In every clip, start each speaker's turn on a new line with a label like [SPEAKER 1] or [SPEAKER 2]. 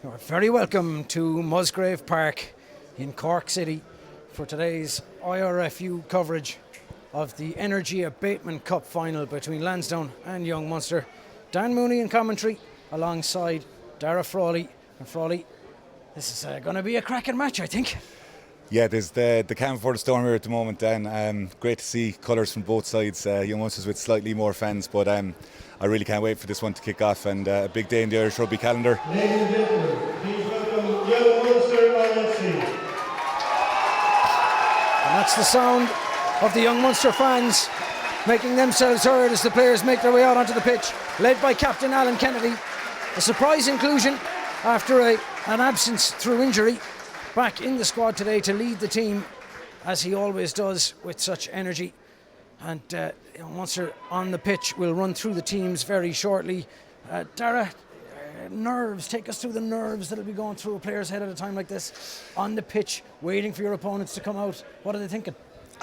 [SPEAKER 1] You're very welcome to Musgrave Park in Cork City for today's IRFU coverage of the Energia Bateman Cup final between Lansdowne and Young Munster. Dan Mooney in commentary alongside Darragh Frawley. And Frawley, this is going to be a cracking match, I think.
[SPEAKER 2] Yeah, there's the calm before the storm here at the moment, Dan. Great to see colours from both sides. Young Munsters with slightly more fans, but I really can't wait for this one to kick off, and a big day in the Irish rugby calendar.
[SPEAKER 3] Ladies and gentlemen, please welcome Young Munster IFC.
[SPEAKER 1] And that's the sound of the Young Munster fans making themselves heard as the players make their way out onto the pitch, led by Captain Alan Kennedy. A surprise inclusion after an absence through injury, back in the squad today to lead the team, as he always does with such energy. And Munster on the pitch. We'll run through the teams very shortly. Darragh, nerves, take us through the nerves that'll be going through a player's head at a time like this, on the pitch, waiting for your opponents to come out. What are they thinking?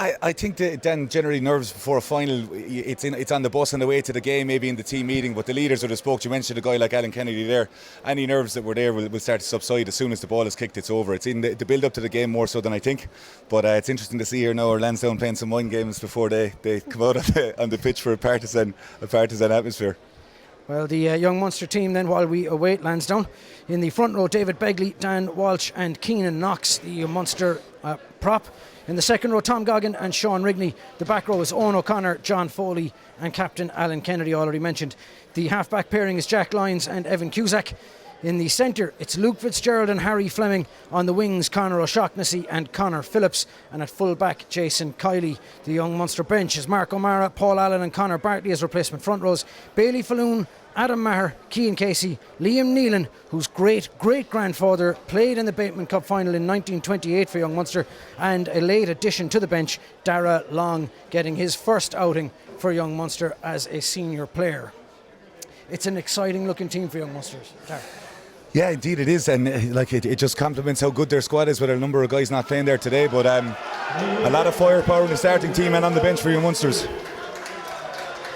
[SPEAKER 2] I think that Dan, generally nerves before a final, it's on the bus on the way to the game, maybe in the team meeting, but the leaders would have spoke. You mentioned a guy like Alan Kennedy there. Any nerves that were there will start to subside as soon as the ball is kicked. It's over. It's in the build up to the game more so than I think, but it's interesting to see here now Lansdowne playing some mind games before they come out on the pitch for a partisan atmosphere. Well, the Young Munster team then, while we await Lansdowne, in the front row, David Begley, Dan Walsh and Kiernan Knox, the Munster prop. In the second row, Tom Goggin and Sean Rigney. The back row is Owen O'Connor, John Foley and Captain Alan Kennedy, already mentioned. The half-back pairing is Jack Lyons and Evan Cusack. In the centre, it's Luke Fitzgerald and Harry Fleming. On the wings, Conor O'Shaughnessy and Conor Phillips. And at full-back, Jason Kiley. The Young Munster bench is Mark O'Mara, Paul Allen and Conor Bartley as replacement front rows. Bailey Falloon, Adam Maher, Cian Casey, Liam Nealon, whose great-great-grandfather played in the Bateman Cup final in 1928 for Young Munster, and a late addition to the bench, Darragh Long, getting his first outing for Young Munster as a senior player. It's an exciting-looking team for Young Munster. Darragh. Yeah, indeed it is, and it just complements how good their squad is with a number of guys not playing there today, but a lot of firepower in the starting team and on the bench for Young Munsters.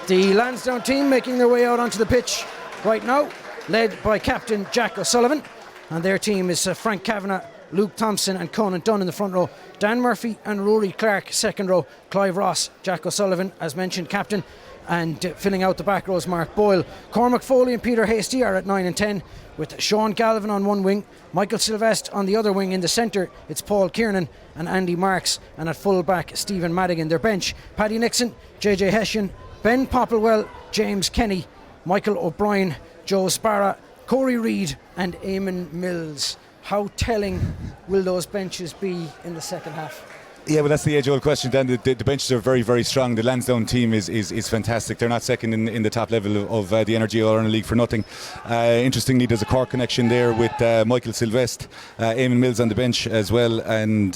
[SPEAKER 1] The Lansdowne team making their way out onto the pitch right now, led by Captain Jack O'Sullivan, and their team is Frank Kavanagh, Luke Thompson and Conan Dunn in the front row, Dan Murphy and Rory Clark second row, Clive Ross, Jack O'Sullivan as mentioned captain, and filling out the back rows Mark Boyle. Cormac Foley and Peter Hastie are at 9 and 10, with Sean Galvin on one wing, Michael Silvester on the other wing. In the centre it's Paul Kiernan and Andy Marks, and at full back Stephen Madigan. Their bench, Paddy Nixon, JJ Hessian, Ben Popplewell, James Kenny, Michael O'Brien, Joe Sparra, Corey Reid and Eamon Mills. How telling will those benches be in the second half?
[SPEAKER 2] Yeah, well, that's the age-old question, Dan. The benches are very, very strong. The Lansdowne team is fantastic. They're not second in the top level of the Energia All-Ireland League for nothing. Interestingly, there's a Cork connection there with Michael Silvester, Eamon Mills on the bench as well, and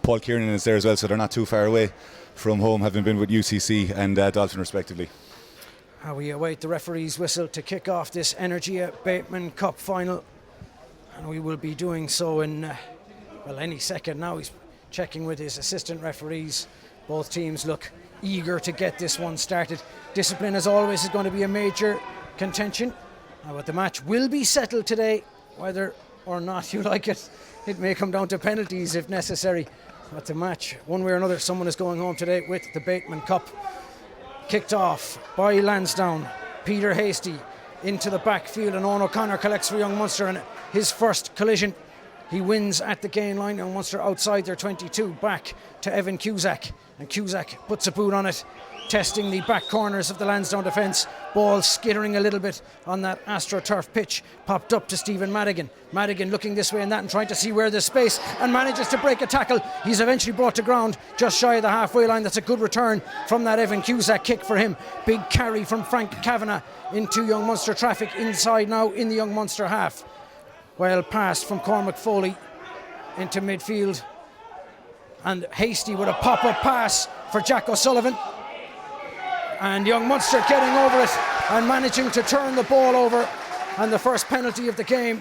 [SPEAKER 2] Paul Kiernan is there as well, so they're not too far away from home, having been with UCC and Dolphin respectively.
[SPEAKER 1] We await the referee's whistle to kick off this Energia Bateman Cup final, and we will be doing so in any second now. He's checking with his assistant referees. Both teams look eager to get this one started. Discipline, as always, is going to be a major contention, but the match will be settled today, whether or not you like it. It may come down to penalties if necessary. But the match, one way or another, someone is going home today with the Bateman Cup. Kicked off by Lansdowne. Peter Hastie into the backfield, and Owen O'Connor collects for Young Munster, and his first collision he wins at the gain line. Young Munster outside their 22, back to Evan Cusack, and Cusack puts a boot on it, testing the back corners of the Lansdowne defence. Ball skittering a little bit on that AstroTurf pitch, popped up to Stephen Madigan. Madigan looking this way and that and trying to see where there's space, and manages to break a tackle. He's eventually brought to ground just shy of the halfway line. That's a good return from that Evan Cusack kick for him. Big carry from Frank Kavanagh into Young Munster traffic inside now in the Young Munster half. Well passed from Cormac Foley into midfield, and Hastie with a pop-up pass for Jack O'Sullivan. And Young Munster getting over it and managing to turn the ball over, and the first penalty of the game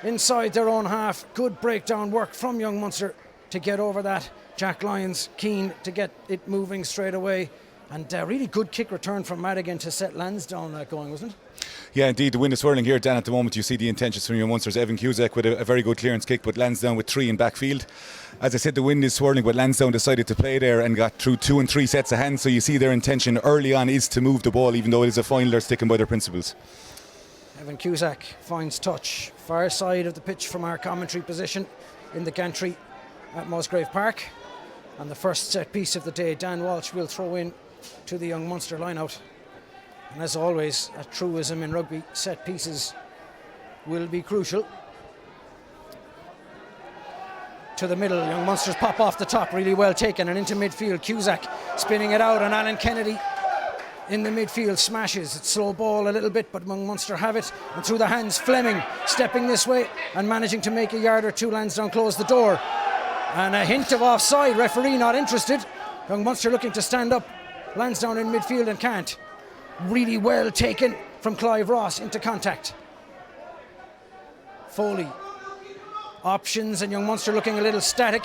[SPEAKER 1] inside their own half. Good breakdown work from Young Munster to get over that. Jack Lyons keen to get it moving straight away. And really good kick return from Madigan to set Lansdowne going, wasn't it?
[SPEAKER 2] Yeah, indeed. The wind is swirling here, Dan. At the moment, you see the intentions from your Munsters. Evan Cusack with a very good clearance kick, but Lansdowne with 3 in backfield. As I said, the wind is swirling, but Lansdowne decided to play there and got through 2 and 3 sets of hands. So you see their intention early on is to move the ball, even though it is a final, they're sticking by their principles.
[SPEAKER 1] Evan Cusack finds touch, far side of the pitch from our commentary position in the gantry at Musgrave Park. And the first set piece of the day, Dan Walsh will throw in to the young Munster lineout. And as always, a truism in rugby, set pieces will be crucial. To the middle, young Munsters pop off the top, really well taken, and into midfield. Cusack spinning it out, and Alan Kennedy in the midfield smashes. It's slow ball a little bit, but young Munster have it, and through the hands, Fleming stepping this way and managing to make a yard or two. Lansdowne close the door, and a hint of offside. Referee not interested. Young Munster looking to stand up. Lansdowne in midfield and can't. Really well taken from Clive Ross into contact. Foley. Options, and young Munster looking a little static.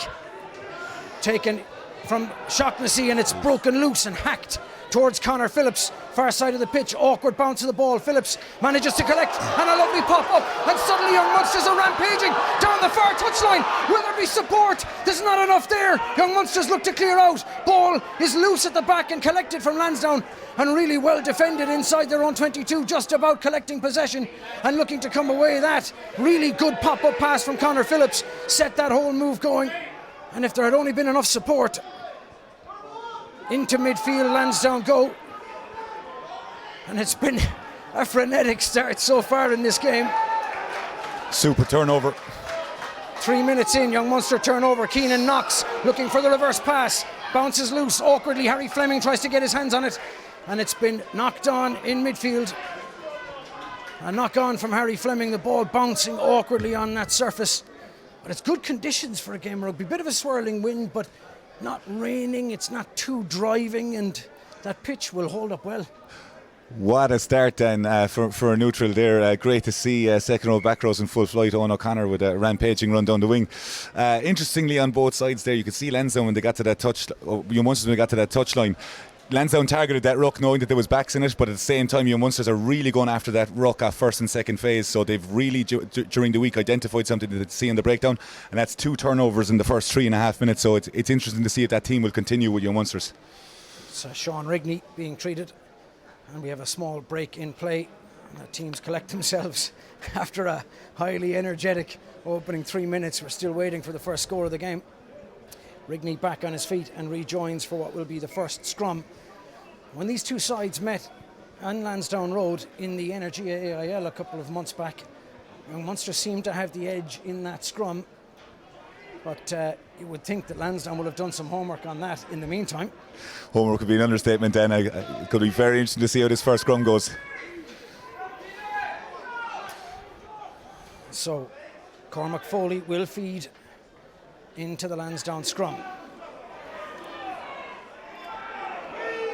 [SPEAKER 1] Taken from Shaughnessy, and it's broken loose and hacked towards Conor Phillips, far side of the pitch. Awkward bounce of the ball. Phillips manages to collect, and a lovely pop up, and suddenly young Munsters are rampaging down the far touchline. Will there be support? There's not enough there. Young Munsters look to clear out. Ball is loose at the back and collected from Lansdowne, and really well defended inside their own 22, just about collecting possession and looking to come away. That really good pop-up pass from Conor Phillips set that whole move going, and if there had only been enough support, into midfield Lansdowne go. And it's been a frenetic start so far in this game.
[SPEAKER 2] Super turnover.
[SPEAKER 1] 3 minutes in, young Munster turnover. Kiernan knocks, looking for the reverse pass. Bounces loose awkwardly. Harry Fleming tries to get his hands on it, and it's been knocked on in midfield. A knock on from Harry Fleming, the ball bouncing awkwardly on that surface. But it's good conditions for a game of rugby. Bit of a swirling wind, but not raining, it's not too driving, and that pitch will hold up well.
[SPEAKER 2] What a start then for a neutral there. Great to see second row back rows in full flight. Owen O'Connor with a rampaging run down the wing. Interestingly, on both sides there, you could see Lansdowne when they got to that touchline. Lansdowne targeted that ruck knowing that there was backs in it, but at the same time young Munsters are really going after that ruck at first and second phase, so they've really during the week identified something that they see in the breakdown, and that's 2 turnovers in the first 3.5 minutes, so it's interesting to see if that team will continue with young Munsters.
[SPEAKER 1] It's Sean Rigney being treated, and we have a small break in play, and the teams collect themselves after a highly energetic opening 3 minutes. We're still waiting for the first score of the game. Rigney back on his feet and rejoins for what will be the first scrum. When these two sides met on Lansdowne Road in the Energia AIL a couple of months back, young Munster seemed to have the edge in that scrum, but you would think that Lansdowne will have done some homework on that in the meantime.
[SPEAKER 2] Homework could be an understatement then. It could be very interesting to see how this first scrum goes.
[SPEAKER 1] So Cormac Foley will feed into the Lansdowne scrum.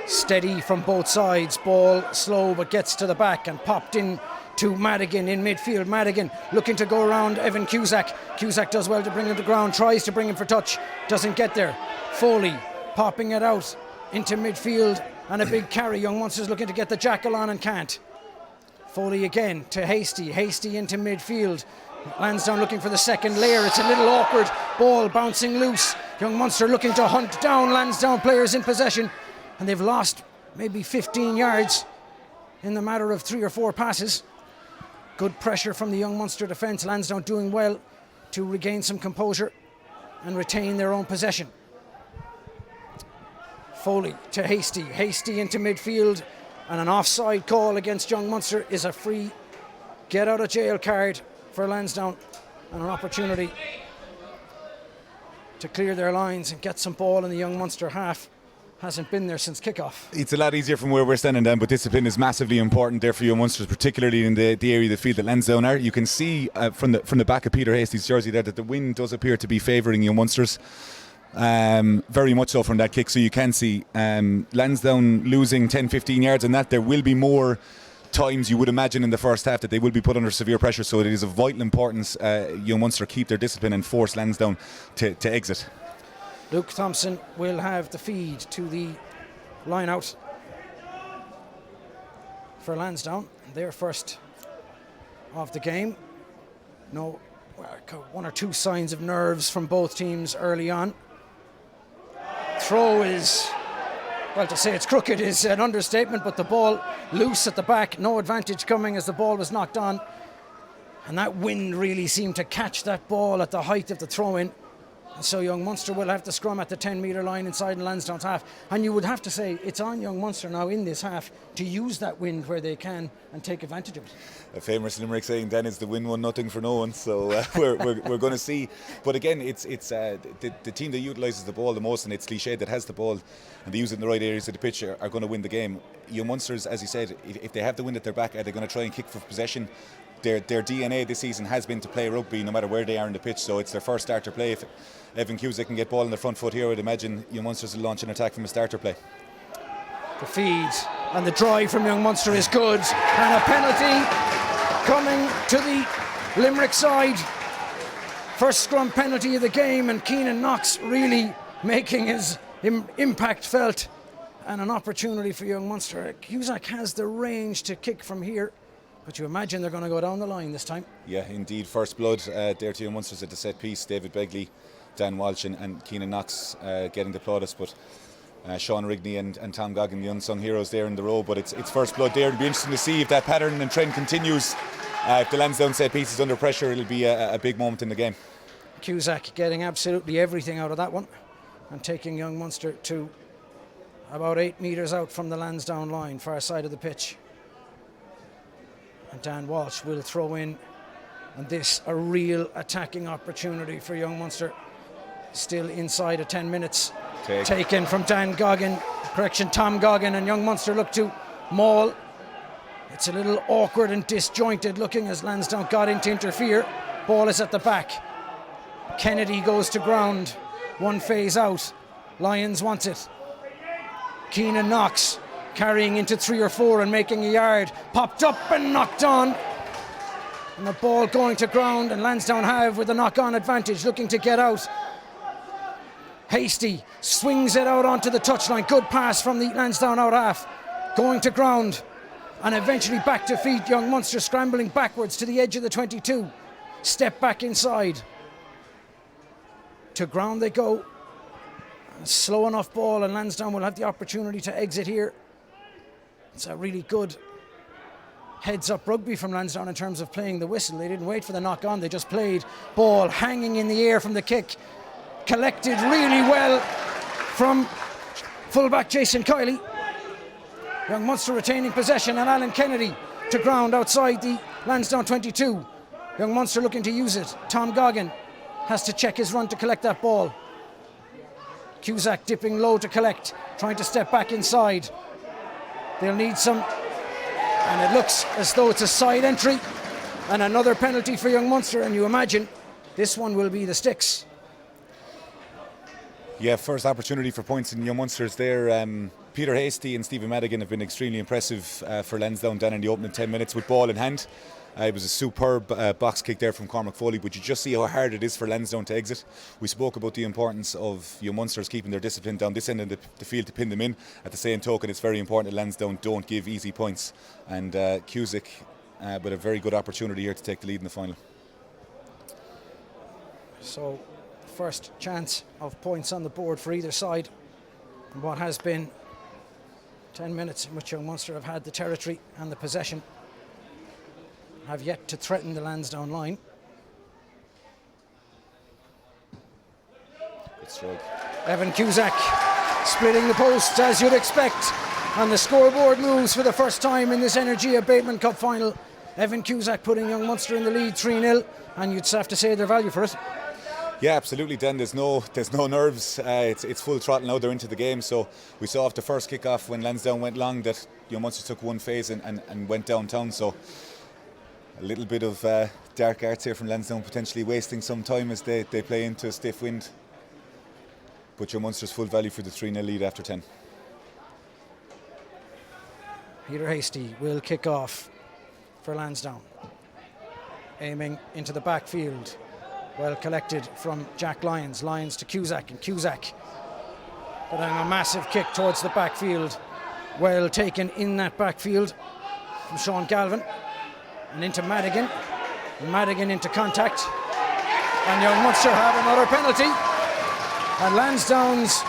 [SPEAKER 1] Steady from both sides, ball slow but gets to the back and popped in to Madigan in midfield. Madigan looking to go around Evan Cusack. Cusack does well to bring him to ground, tries to bring him for touch, doesn't get there. Foley popping it out into midfield and a big carry. Young Munster's looking to get the jackal on and can't. Foley again to Hastie. Hastie into midfield. Lansdowne looking for the second layer. It's a little awkward. Ball bouncing loose. Young Munster looking to hunt down Lansdowne players in possession. And they've lost maybe 15 yards in the matter of 3 or 4 passes. Good pressure from the young Munster defence. Lansdowne doing well to regain some composure and retain their own possession. Foley to Hastie. Hastie into midfield. And an offside call against young Munster is a free get out of jail card for Lansdowne, and an opportunity to clear their lines and get some ball in the young Munster half. Hasn't been there since kickoff. It's
[SPEAKER 2] a lot easier from where we're standing then, but discipline is massively important there for young Munsters, particularly in the area of the field that Lansdowne are. You can see from the back of Peter Hastie's jersey there that the wind does appear to be favouring young Munsters. Very much so from that kick, so you can see Lansdowne losing 10-15 yards, and that there will be more times you would imagine in the first half that they will be put under severe pressure, so it is of vital importance young Munster keep their discipline and force Lansdowne to exit.
[SPEAKER 1] Luke Thompson will have the feed to the line out for Lansdowne. Their first of the game. No, one or two signs of nerves from both teams early on. Throw is, well, to say it's crooked is an understatement, but the ball loose at the back, no advantage coming as the ball was knocked on. And that wind really seemed to catch that ball at the height of the throw-in. And so young Munster will have to scrum at the 10-metre line inside Lansdowne's half. And you would have to say it's on young Munster now in this half to use that wind where they can and take advantage of it.
[SPEAKER 2] A famous Limerick saying then is the win one nothing for no one. So we're going to see. But again, it's the team that utilises the ball the most, and it's cliche that has the ball and they use it in the right areas of the pitch are going to win the game. Young Munsters, as you said, if they have the wind at their back, are they going to try and kick for possession? Their DNA this season has been to play rugby no matter where they are in the pitch, so it's their first starter play. If Evan Cusack can get ball in the front foot here, I would imagine young Munsters will launch an attack from a starter play.
[SPEAKER 1] The feed and the drive from young Munster is good, and a penalty coming to the Limerick side. First scrum penalty of the game, and Kiernan Knox really making his impact felt, and an opportunity for young Munster. Cusack has the range to kick from here, but you imagine they're going to go down the line this time. Yeah,
[SPEAKER 2] indeed. First blood there to young Munsters at the set piece. David Begley, Dan Walsh and Kiernan Knox getting the plaudits, but Sean Rigney and Tom Goggin, the unsung heroes there in the row. But it's first blood there. It'll be interesting to see if that pattern and trend continues. If the Lansdowne set piece is under pressure, it'll be a big moment in the game.
[SPEAKER 1] Cusack getting absolutely everything out of that one and taking young Munster to about 8 metres out from the Lansdowne line, far side of the pitch. And Dan Walsh will throw in, and this a real attacking opportunity for young Munster. Still inside of 10 minutes. Taken from Tom Goggin, and young Munster look to maul. It's a little awkward and disjointed looking as Lansdowne got in to interfere. Ball is at the back. Kennedy goes to ground. One phase out. Lyons wants it. Kiernan Knox carrying into 3 or 4 and making a yard. Popped up and knocked on. And the ball going to ground, and Lansdowne have with a knock-on advantage, looking to get out. Hastie swings it out onto the touchline. Good pass from the Lansdowne out half. Going to ground and eventually back to feet. Young Munster scrambling backwards to the edge of the 22. Step back inside. To ground they go. Slow enough ball, and Lansdowne will have the opportunity to exit here. It's a really good heads-up rugby from Lansdowne in terms of playing the whistle. They didn't wait for the knock-on, they just played. Ball hanging in the air from the kick. Collected really well from fullback Jason Kiley. Young Munster retaining possession, and Alan Kennedy to ground outside the Lansdowne 22. Young Munster looking to use it. Tom Goggin has to check his run to collect that ball. Cusack dipping low to collect, trying to step back inside. They'll need some, and it looks as though it's a side entry and another penalty for young Munster, and you imagine this one will be the sticks.
[SPEAKER 2] Yeah, first opportunity for points in young Munsters there. Peter Hastie and Stephen Madigan have been extremely impressive for Lansdowne down in the opening 10 minutes with ball in hand. It was a superb box kick there from Cormac Foley, but you just see how hard it is for Lansdowne to exit. We spoke about the importance of young Munsters keeping their discipline down this end of the field to pin them in. At the same token, it's very important that Lansdowne don't give easy points. And Cusack with a very good opportunity here to take the lead in the final.
[SPEAKER 1] So, first chance of points on the board for either side. And what has been 10 minutes in which young Munster have had the territory and the possession, have yet to threaten the Lansdowne line.
[SPEAKER 2] Good strike.
[SPEAKER 1] Evan Cusack splitting the posts as you'd expect, and the scoreboard moves for the first time in this Energia Bateman Cup final. Evan Cusack putting young Munster in the lead 3-0, and you'd have to say their value for it.
[SPEAKER 2] Yeah, absolutely, Dan. There's no nerves. It's full throttle now. They're into the game. So we saw after the first kick-off when Lansdowne went long that young Munster took one phase and went downtown. So a little bit of dark arts here from Lansdowne, potentially wasting some time as they play into a stiff wind. But young Munster's full value for the 3-0 lead after 10.
[SPEAKER 1] Peter Hastie will kick off for Lansdowne. Aiming into the backfield. Well collected from Jack Lyons. Lyons to Cusack, and Cusack But a massive kick towards the backfield. Well taken in that backfield from Sean Galvin. And into Madigan. Madigan into contact. And young Munster have another penalty. And Lansdowne's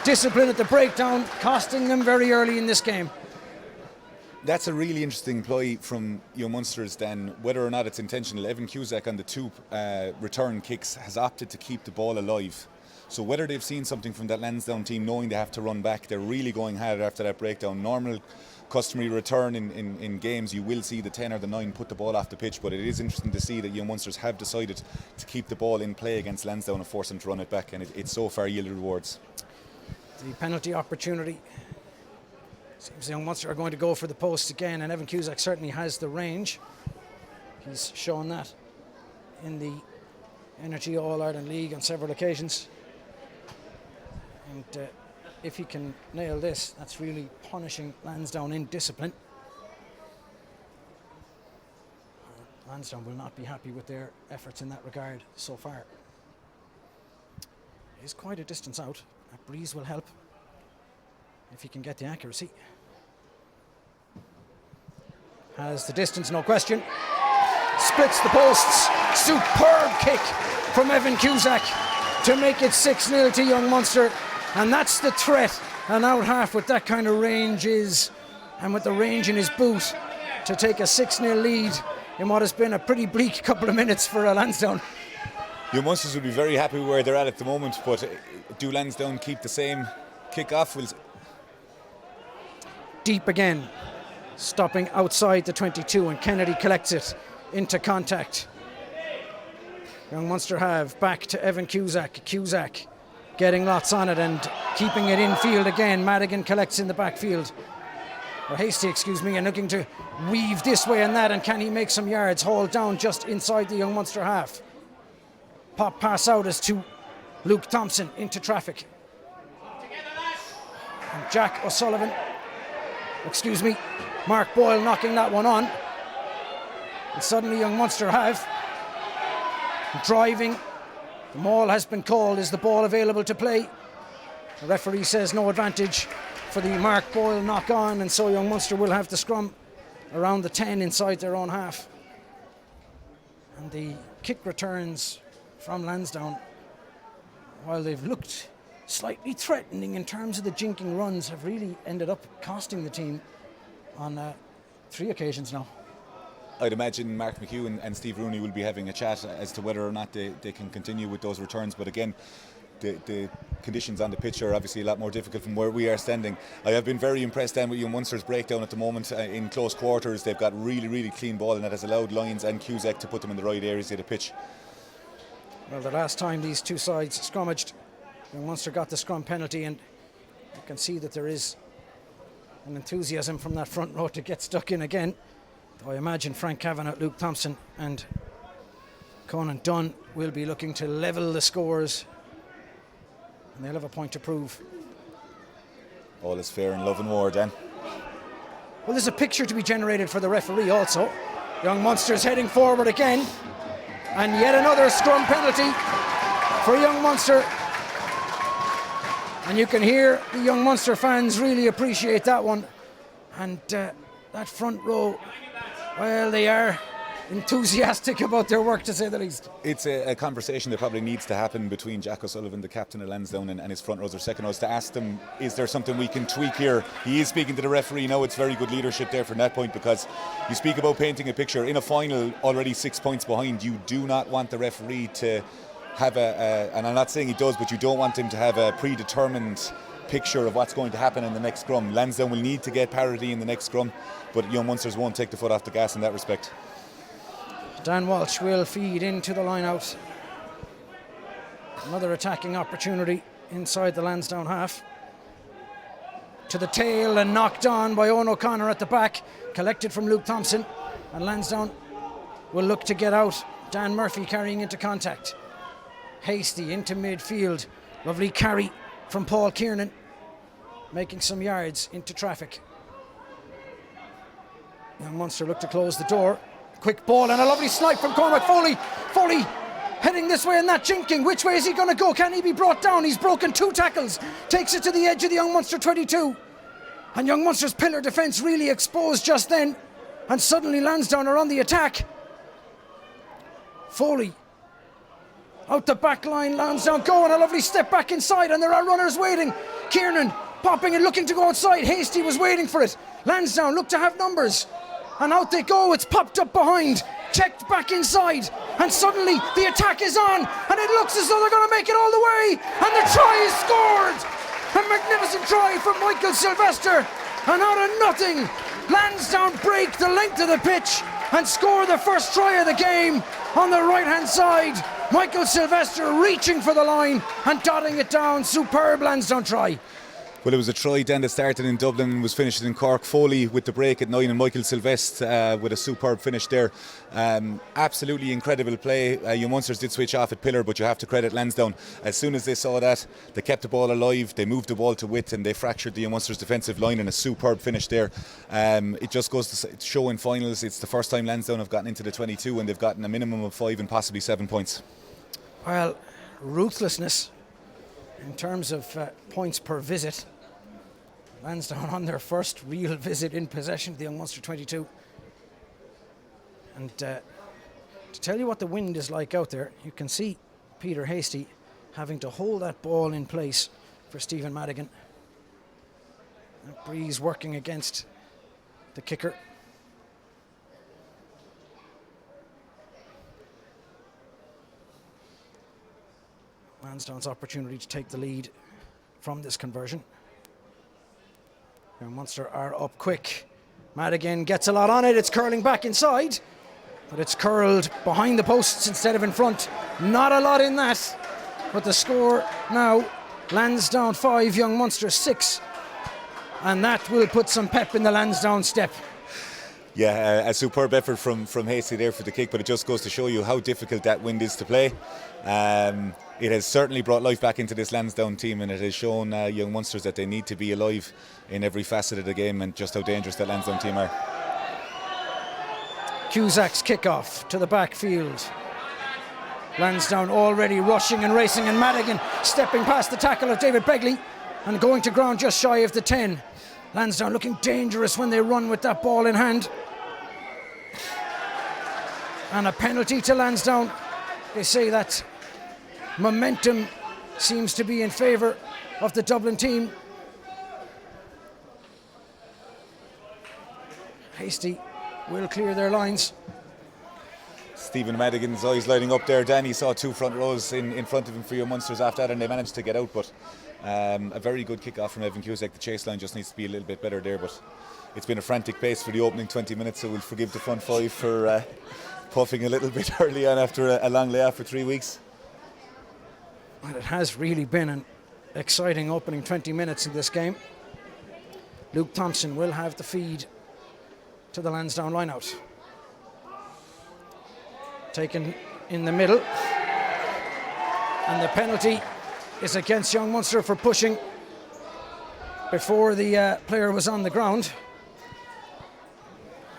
[SPEAKER 1] discipline at the breakdown costing them very early in this game.
[SPEAKER 2] That's a really interesting ploy from young Munsters then, whether or not it's intentional. Evan Cusack on the two return kicks has opted to keep the ball alive. So whether they've seen something from that Lansdowne team knowing they have to run back, they're really going hard after that breakdown. Normal customary return in games, you will see the 10 or the 9 put the ball off the pitch, but it is interesting to see that young Munsters have decided to keep the ball in play against Lansdowne and force them to run it back, and it's so far yielded rewards.
[SPEAKER 1] The penalty opportunity. Seems young Munster are going to go for the post again, and Evan Cusack certainly has the range. He's shown that in the Energia All-Ireland League on several occasions. And if he can nail this, that's really punishing Lansdowne in discipline. Lansdowne will not be happy with their efforts in that regard so far. It is quite a distance out. That breeze will help if he can get the accuracy. Has the distance, no question. Splits the posts. Superb kick from Evan Cusack to make it 6-0 to young Munster. And that's the threat an out half with that kind of range is, and with the range in his boot, to take a 6-0 lead in what has been a pretty bleak couple of minutes for Lansdowne.
[SPEAKER 2] Young Munsters will be very happy where they're at the moment, but do Lansdowne keep the same kick-off?
[SPEAKER 1] Deep again, stopping outside the 22, and Kennedy collects it into contact. Young Munster have back to Evan Cusack. Cusack getting lots on it and keeping it infield again. Madigan collects in the backfield. Or Hastie, excuse me, and looking to weave this way and that, and can he make some yards? Hauled down just inside the young Munster half. Pop pass out as to Luke Thompson into traffic. And Jack O'Sullivan, Mark Boyle knocking that one on. And suddenly young Munster have driving. The maul has been called. Is the ball available to play? The referee says no advantage for the Mark Boyle knock on, and so young Munster will have the scrum around the 10 inside their own half. And the kick returns from Lansdowne, while they've looked slightly threatening in terms of the jinking runs, have really ended up costing the team on 3 occasions now.
[SPEAKER 2] I'd imagine Mark McHugh and Steve Rooney will be having a chat as to whether or not they can continue with those returns. But again, the conditions on the pitch are obviously a lot more difficult from where we are standing. I have been very impressed then with young Munster's breakdown at the moment in close quarters. They've got really clean ball, and that has allowed Lyons and Cusack to put them in the right areas of the pitch.
[SPEAKER 1] Well, the last time these two sides scrummaged, young Munster got the scrum penalty, and you can see that there is an enthusiasm from that front row to get stuck in again. I imagine Frank Kavanagh, Luke Thompson and Conan Dunn will be looking to level the scores, and they'll have a point to prove.
[SPEAKER 2] All is fair in love and war, Dan.
[SPEAKER 1] Well, there's a picture to be generated for the referee also. Young Munster's heading forward again, and yet another scrum penalty for young Munster. And you can hear the young Munster fans really appreciate that one. And that front row, well, they are enthusiastic about their work, to say the least. It's
[SPEAKER 2] a conversation that probably needs to happen between Jack O'Sullivan, the captain of Lansdowne, and his front rows or second rows, to ask them, is there something we can tweak here? He is speaking to the referee now. It's very good leadership there from that point, because you speak about painting a picture. In a final, already 6 points behind, you do not want the referee to have and I'm not saying he does, but you don't want him to have a predetermined picture of what's going to happen in the next scrum. Lansdowne will need to get parity in the next scrum, but young Munsters won't take the foot off the gas in that respect.
[SPEAKER 1] Dan Walsh will feed into the line out. Another attacking opportunity inside the Lansdowne half. To the tail and knocked on by Owen O'Connor at the back, collected from Luke Thompson, and Lansdowne will look to get out. Dan Murphy carrying into contact. Hastie into midfield. Lovely carry from Paul Kiernan, making some yards into traffic. Young Munster look to close the door. Quick ball and a lovely snipe from Cormac Foley. Foley heading this way and that, jinking. Which way is he going to go? Can he be brought down? He's broken 2 tackles. Takes it to the edge of the Young Munster 22. And Young Munster's pillar defence really exposed just then. And suddenly Lansdowne are on the attack. Frawley out the back line, Lansdowne going, a lovely step back inside, and there are runners waiting. Kiernan popping and looking to go outside. Hastie was waiting for it. Lansdowne look to have numbers, and out they go. It's popped up behind, checked back inside, and suddenly the attack is on, and it looks as though they're going to make it all the way, and the try is scored. A magnificent try from Michael Silvester, and out of nothing Lansdowne break the length of the pitch and score the first try of the game on the right hand side. Michael Silvester reaching for the line and dotting it down. Superb Lansdowne try.
[SPEAKER 2] Well, it was a try then that started in Dublin and was finished in Cork. Frawley with the break at 9 and Michael Silvester with a superb finish there. Absolutely incredible play. Young Munsters did switch off at pillar, but you have to credit Lansdowne. As soon as they saw that, they kept the ball alive, they moved the ball to width, and they fractured the Young Munsters defensive line in a superb finish there. It just goes to show in finals, it's the first time Lansdowne have gotten into the 22 and they've gotten a minimum of 5 and possibly 7 points.
[SPEAKER 1] Well, ruthlessness in terms of points per visit. Lansdowne on their first real visit in possession of the Young Munster 22. And to tell you what the wind is like out there, you can see Peter Hastie having to hold that ball in place for Stephen Madigan. That breeze working against the kicker. Lansdowne's opportunity to take the lead from this conversion. Young Munster are up quick. Madigan gets a lot on it. It's curling back inside, but it's curled behind the posts instead of in front. Not a lot in that, but the score now, Lansdowne 5, Young Munster 6, and that will put some pep in the Lansdowne step.
[SPEAKER 2] Yeah, a superb effort from Hastie there for the kick, but it just goes to show you how difficult that wind is to play. It has certainly brought life back into this Lansdowne team, and it has shown Young Munsters that they need to be alive in every facet of the game, and just how dangerous that Lansdowne team are.
[SPEAKER 1] Cusack's kickoff to the backfield. Lansdowne already rushing and racing, and Madigan stepping past the tackle of David Begley and going to ground just shy of the 10. Lansdowne looking dangerous when they run with that ball in hand. And a penalty to Lansdowne. They say that momentum seems to be in favour of the Dublin team. Hastie will clear their lines.
[SPEAKER 2] Stephen Madigan's eyes lighting up there. Danny saw 2 front rows in front of him for Young Munsters after that, and they managed to get out, but a very good kick off from Evan Cusack. The chase line just needs to be a little bit better there, but it's been a frantic pace for the opening 20 minutes, so we'll forgive the front 5 for puffing a little bit early on after a long layoff for 3 weeks.
[SPEAKER 1] Well, it has really been an exciting opening 20 minutes in this game. Luke Thompson will have the feed to the Lansdowne lineout. Taken in the middle, and the penalty is against Young Munster for pushing before the player was on the ground.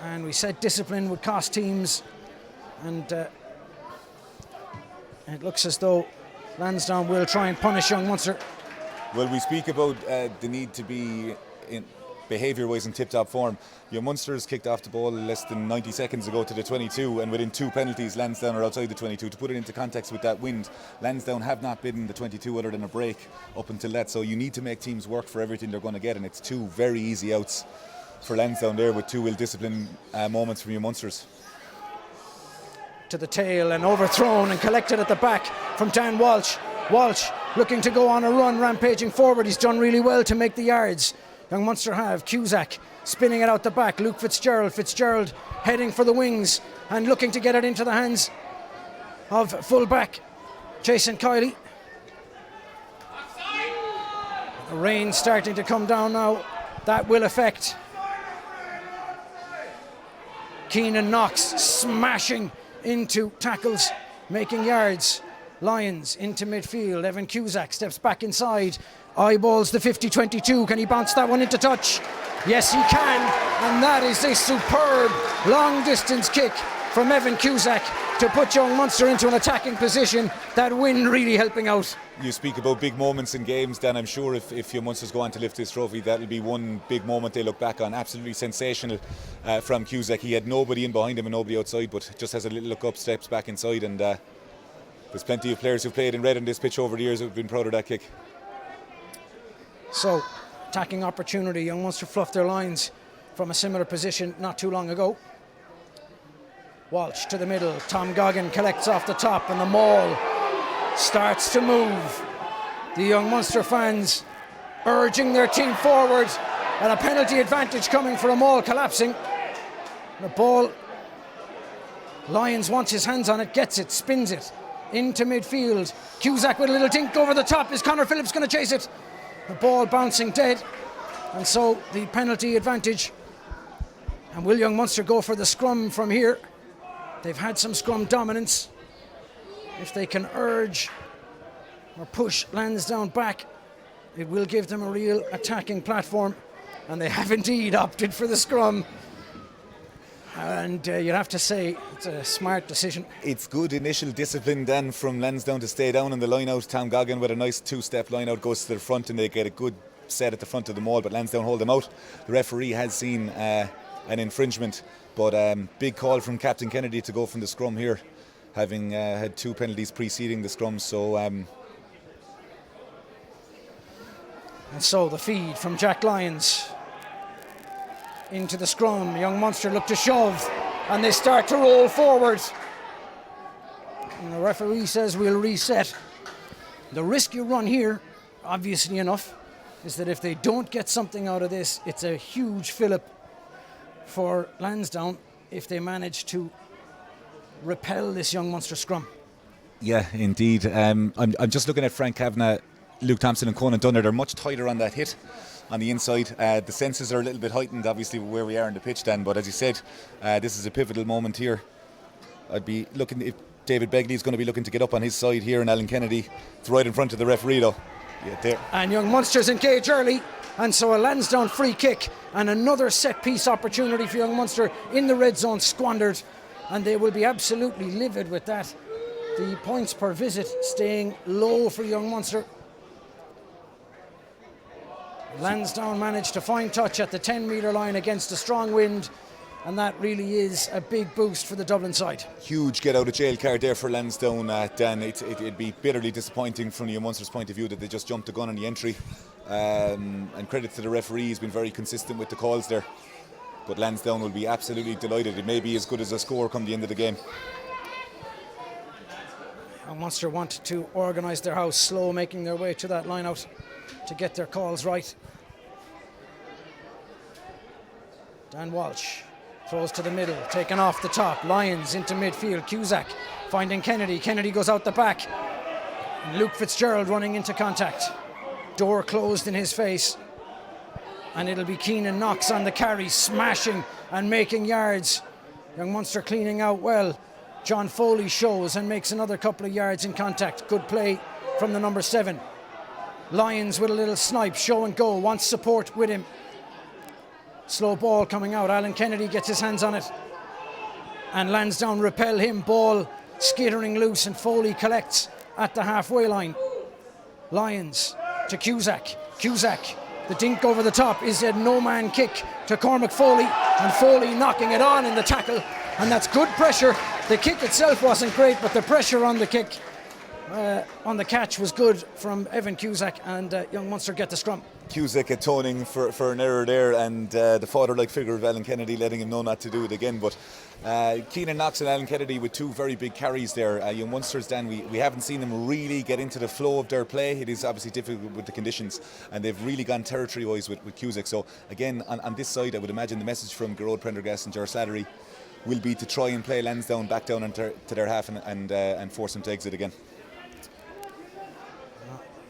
[SPEAKER 1] And we said discipline would cost teams, and it looks as though Lansdowne will try and punish Young Munster.
[SPEAKER 2] Well, we speak about the need to be in behaviour-wise in tip-top form. Young Munsters kicked off the ball less than 90 seconds ago to the 22, and within 2 penalties Lansdowne are outside the 22. To put it into context with that wind, Lansdowne have not been in the 22 other than a break up until that, so you need to make teams work for everything they're going to get, and it's 2 very easy outs for Lansdowne there, with 2 ill-disciplined moments from Young Munsters.
[SPEAKER 1] To the tail and overthrown and collected at the back from Dan Walsh. Walsh looking to go on a run, rampaging forward. He's done really well to make the yards. Young Munster have Cusack spinning it out the back. Luke Fitzgerald heading for the wings and looking to get it into the hands of full-back Jason Kiley. The rain starting to come down now. That will affect. Kiernan Knox smashing into tackles, making yards. Lions into midfield. Evan Cusack steps back inside, eyeballs the 50-22. Can he bounce that one into touch? Yes, he can, and that is a superb long distance kick from Evan Cusack to put young Munster into an attacking position. That win really helping out.
[SPEAKER 2] You speak about big moments in games, Dan. I'm sure if young Munsters go on to lift this trophy, that'll be one big moment they look back on. Absolutely sensational from Cusack. He had nobody in behind him and nobody outside, but just has a little look up, steps back inside, and there's plenty of players who've played in red on this pitch over the years who've been proud of that kick.
[SPEAKER 1] So, attacking opportunity. Young Munster fluffed their lines from a similar position not too long ago. Walsh to the middle. Tom Goggin collects off the top, and the maul starts to move. The young Munster fans urging their team forward, and a penalty advantage coming for a maul collapsing. The ball, Lyons wants his hands on it, gets it, spins it into midfield. Cusack with a little dink over the top. Is Conor Phillips going to chase it? The ball bouncing dead, and so the penalty advantage. And will young Munster go for the scrum from here? They've had some scrum dominance. If they can urge or push Lansdowne back, it will give them a real attacking platform, and they have indeed opted for the scrum. And you'd have to say it's a smart decision.
[SPEAKER 2] It's good initial discipline then from Lansdowne to stay down in the line out. Tom Goggin with a nice two-step line out goes to the front, and they get a good set at the front of the maul, but Lansdowne hold them out. The referee has seen an infringement, but big call from Captain Kennedy to go from the scrum here, having had two penalties preceding the scrum. So
[SPEAKER 1] and so the feed from Jack Lyons into the scrum. Young Munster look to shove, and they start to roll forward, and the referee says we'll reset. The risk you run here, obviously enough, is that if they don't get something out of this, it's a huge fillip for Lansdowne if they manage to repel this young Munster scrum.
[SPEAKER 2] yeah, indeed. I'm just looking at Frank Kavanagh, Luke Thompson and Conan Dunner. They're much tighter on that hit on the inside. The senses are a little bit heightened, obviously, where we are in the pitch, Dan, but as you said, this is a pivotal moment here. I'd be looking, if David Begley's going to be looking to get up on his side here, and Alan Kennedy, it's right in front of the referee though. Yeah, there.
[SPEAKER 1] And young Munster's engage early, and so a Lansdowne free kick and another set piece opportunity for young Munster in the red zone squandered, and they will be absolutely livid with that. The points per visit staying low for young Munster. Lansdowne managed to find touch at the 10-metre line against a strong wind, and that really is a big boost for the Dublin side.
[SPEAKER 2] Huge get out of jail card there for Lansdowne, Dan. It'd be bitterly disappointing from the Munster's point of view that they just jumped the gun on the entry. And credit to the referee, he's been very consistent with the calls there. But Lansdowne will be absolutely delighted. It may be as good as a score come the end of the game.
[SPEAKER 1] And Munster wanted to organise their house slow, making their way to that line out to get their calls right. Dan Walsh throws to the middle, taken off the top. Lyons into midfield. Cusack finding Kennedy. Kennedy goes out the back. And Luke Fitzgerald running into contact. Door closed in his face. And it'll be Kiernan Knox on the carry, smashing and making yards. Young Munster cleaning out well. John Foley shows and makes another couple of yards in contact. Good play from the number 7. Lyons with a little snipe, show and go, wants support with him. Slow ball coming out. Alan Kennedy gets his hands on it. And Lansdowne repel him. Ball skittering loose, and Foley collects at the halfway line. Lyons to Cusack. Cusack, the dink over the top is a no-man kick to Cormac Foley, and Foley knocking it on in the tackle, and that's good pressure. The kick itself wasn't great, but the pressure on the kick, on the catch, was good from Evan Cusack, and young Munster get the scrum.
[SPEAKER 2] Cusack atoning for an error there, and the father-like figure of Alan Kennedy letting him know not to do it again. But Kiernan Knox and Alan Kennedy with two very big carries there. Young Munsters, Dan, we haven't seen them really get into the flow of their play. It is obviously difficult with the conditions, and they've really gone territory-wise with Cusack. So again, on this side, I would imagine the message from Gearóid Prendergast and Ger Slattery will be to try and play Lansdowne back down into their half and force them to exit again.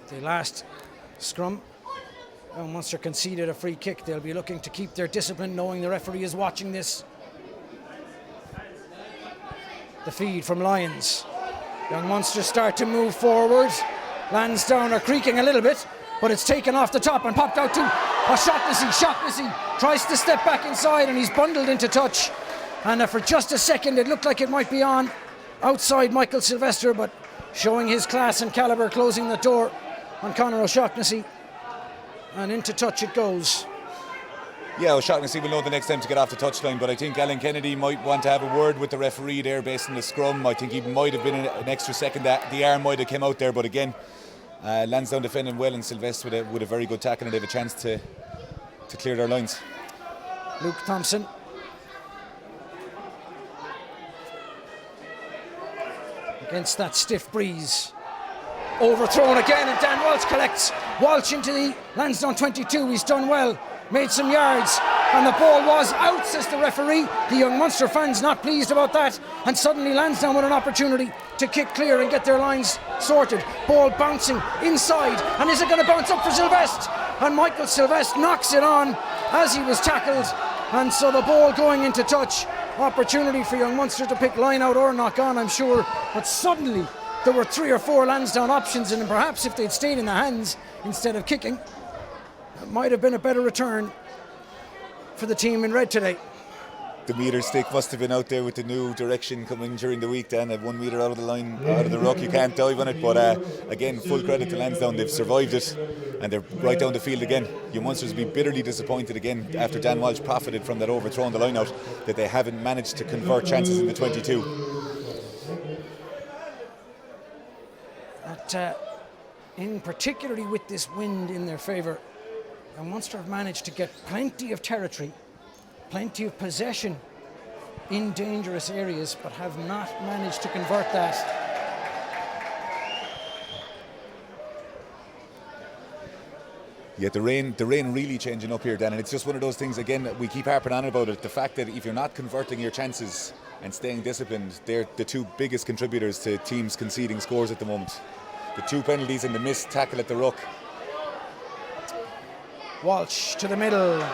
[SPEAKER 1] The last scrum, Munster conceded a free kick. They'll be looking to keep their discipline, knowing the referee is watching this. The feed from Lyons. Young Munster start to move forward. Lansdowne are creaking a little bit, but it's taken off the top and popped out to Shaughnessy. Shaughnessy tries to step back inside, and he's bundled into touch. And for just a second it looked like it might be on outside Michael Silvester, but showing his class and calibre, closing the door on Conor O'Shaughnessy, and into touch it goes.
[SPEAKER 2] Yeah, O'Shaughnessy will know the next time to get off the touchline, but I think Alan Kennedy might want to have a word with the referee there based on the scrum. I think he might have been an extra second that the arm might have come out there, but again, Lansdowne defending well, and Silvester with a very good tackle, and they have a chance to clear their lines.
[SPEAKER 1] Luke Thompson. Against that stiff breeze. Overthrown again, and Dan Walsh collects. Walsh into the Lansdowne 22. He's done well. Made some yards. And the ball was out, says the referee. The young Munster fans not pleased about that. And suddenly Lansdowne with an opportunity to kick clear and get their lines sorted. Ball bouncing inside. And is it going to bounce up for Silvester? And Michael Silvester knocks it on as he was tackled. And so the ball going into touch. Opportunity for young Munster to pick line out or knock on, I'm sure. But suddenly there were 3 or 4 Lansdowne options, and perhaps if they'd stayed in the hands instead of kicking, it might have been a better return for the team in red today.
[SPEAKER 2] The meter stick must have been out there with the new direction coming during the week, Dan. At 1 metre out of the line, out of the ruck, you can't dive on it. But again, full credit to Lansdowne. They've survived it, and they're right down the field again. Young Munsters will be bitterly disappointed again after Dan Walsh profited from that overthrowing the line out, that they haven't managed to convert chances in the 22.
[SPEAKER 1] In particularly with this wind in their favour, young Munster have managed to get plenty of territory, plenty of possession in dangerous areas, but have not managed to convert that.
[SPEAKER 2] Yeah, the rain really changing up here, Dan, and it's just one of those things, again, that we keep harping on about it, the fact that if you're not converting your chances and staying disciplined, they're the 2 biggest contributors to teams conceding scores at the moment. The 2 penalties and the missed tackle at the ruck.
[SPEAKER 1] Walsh to the middle.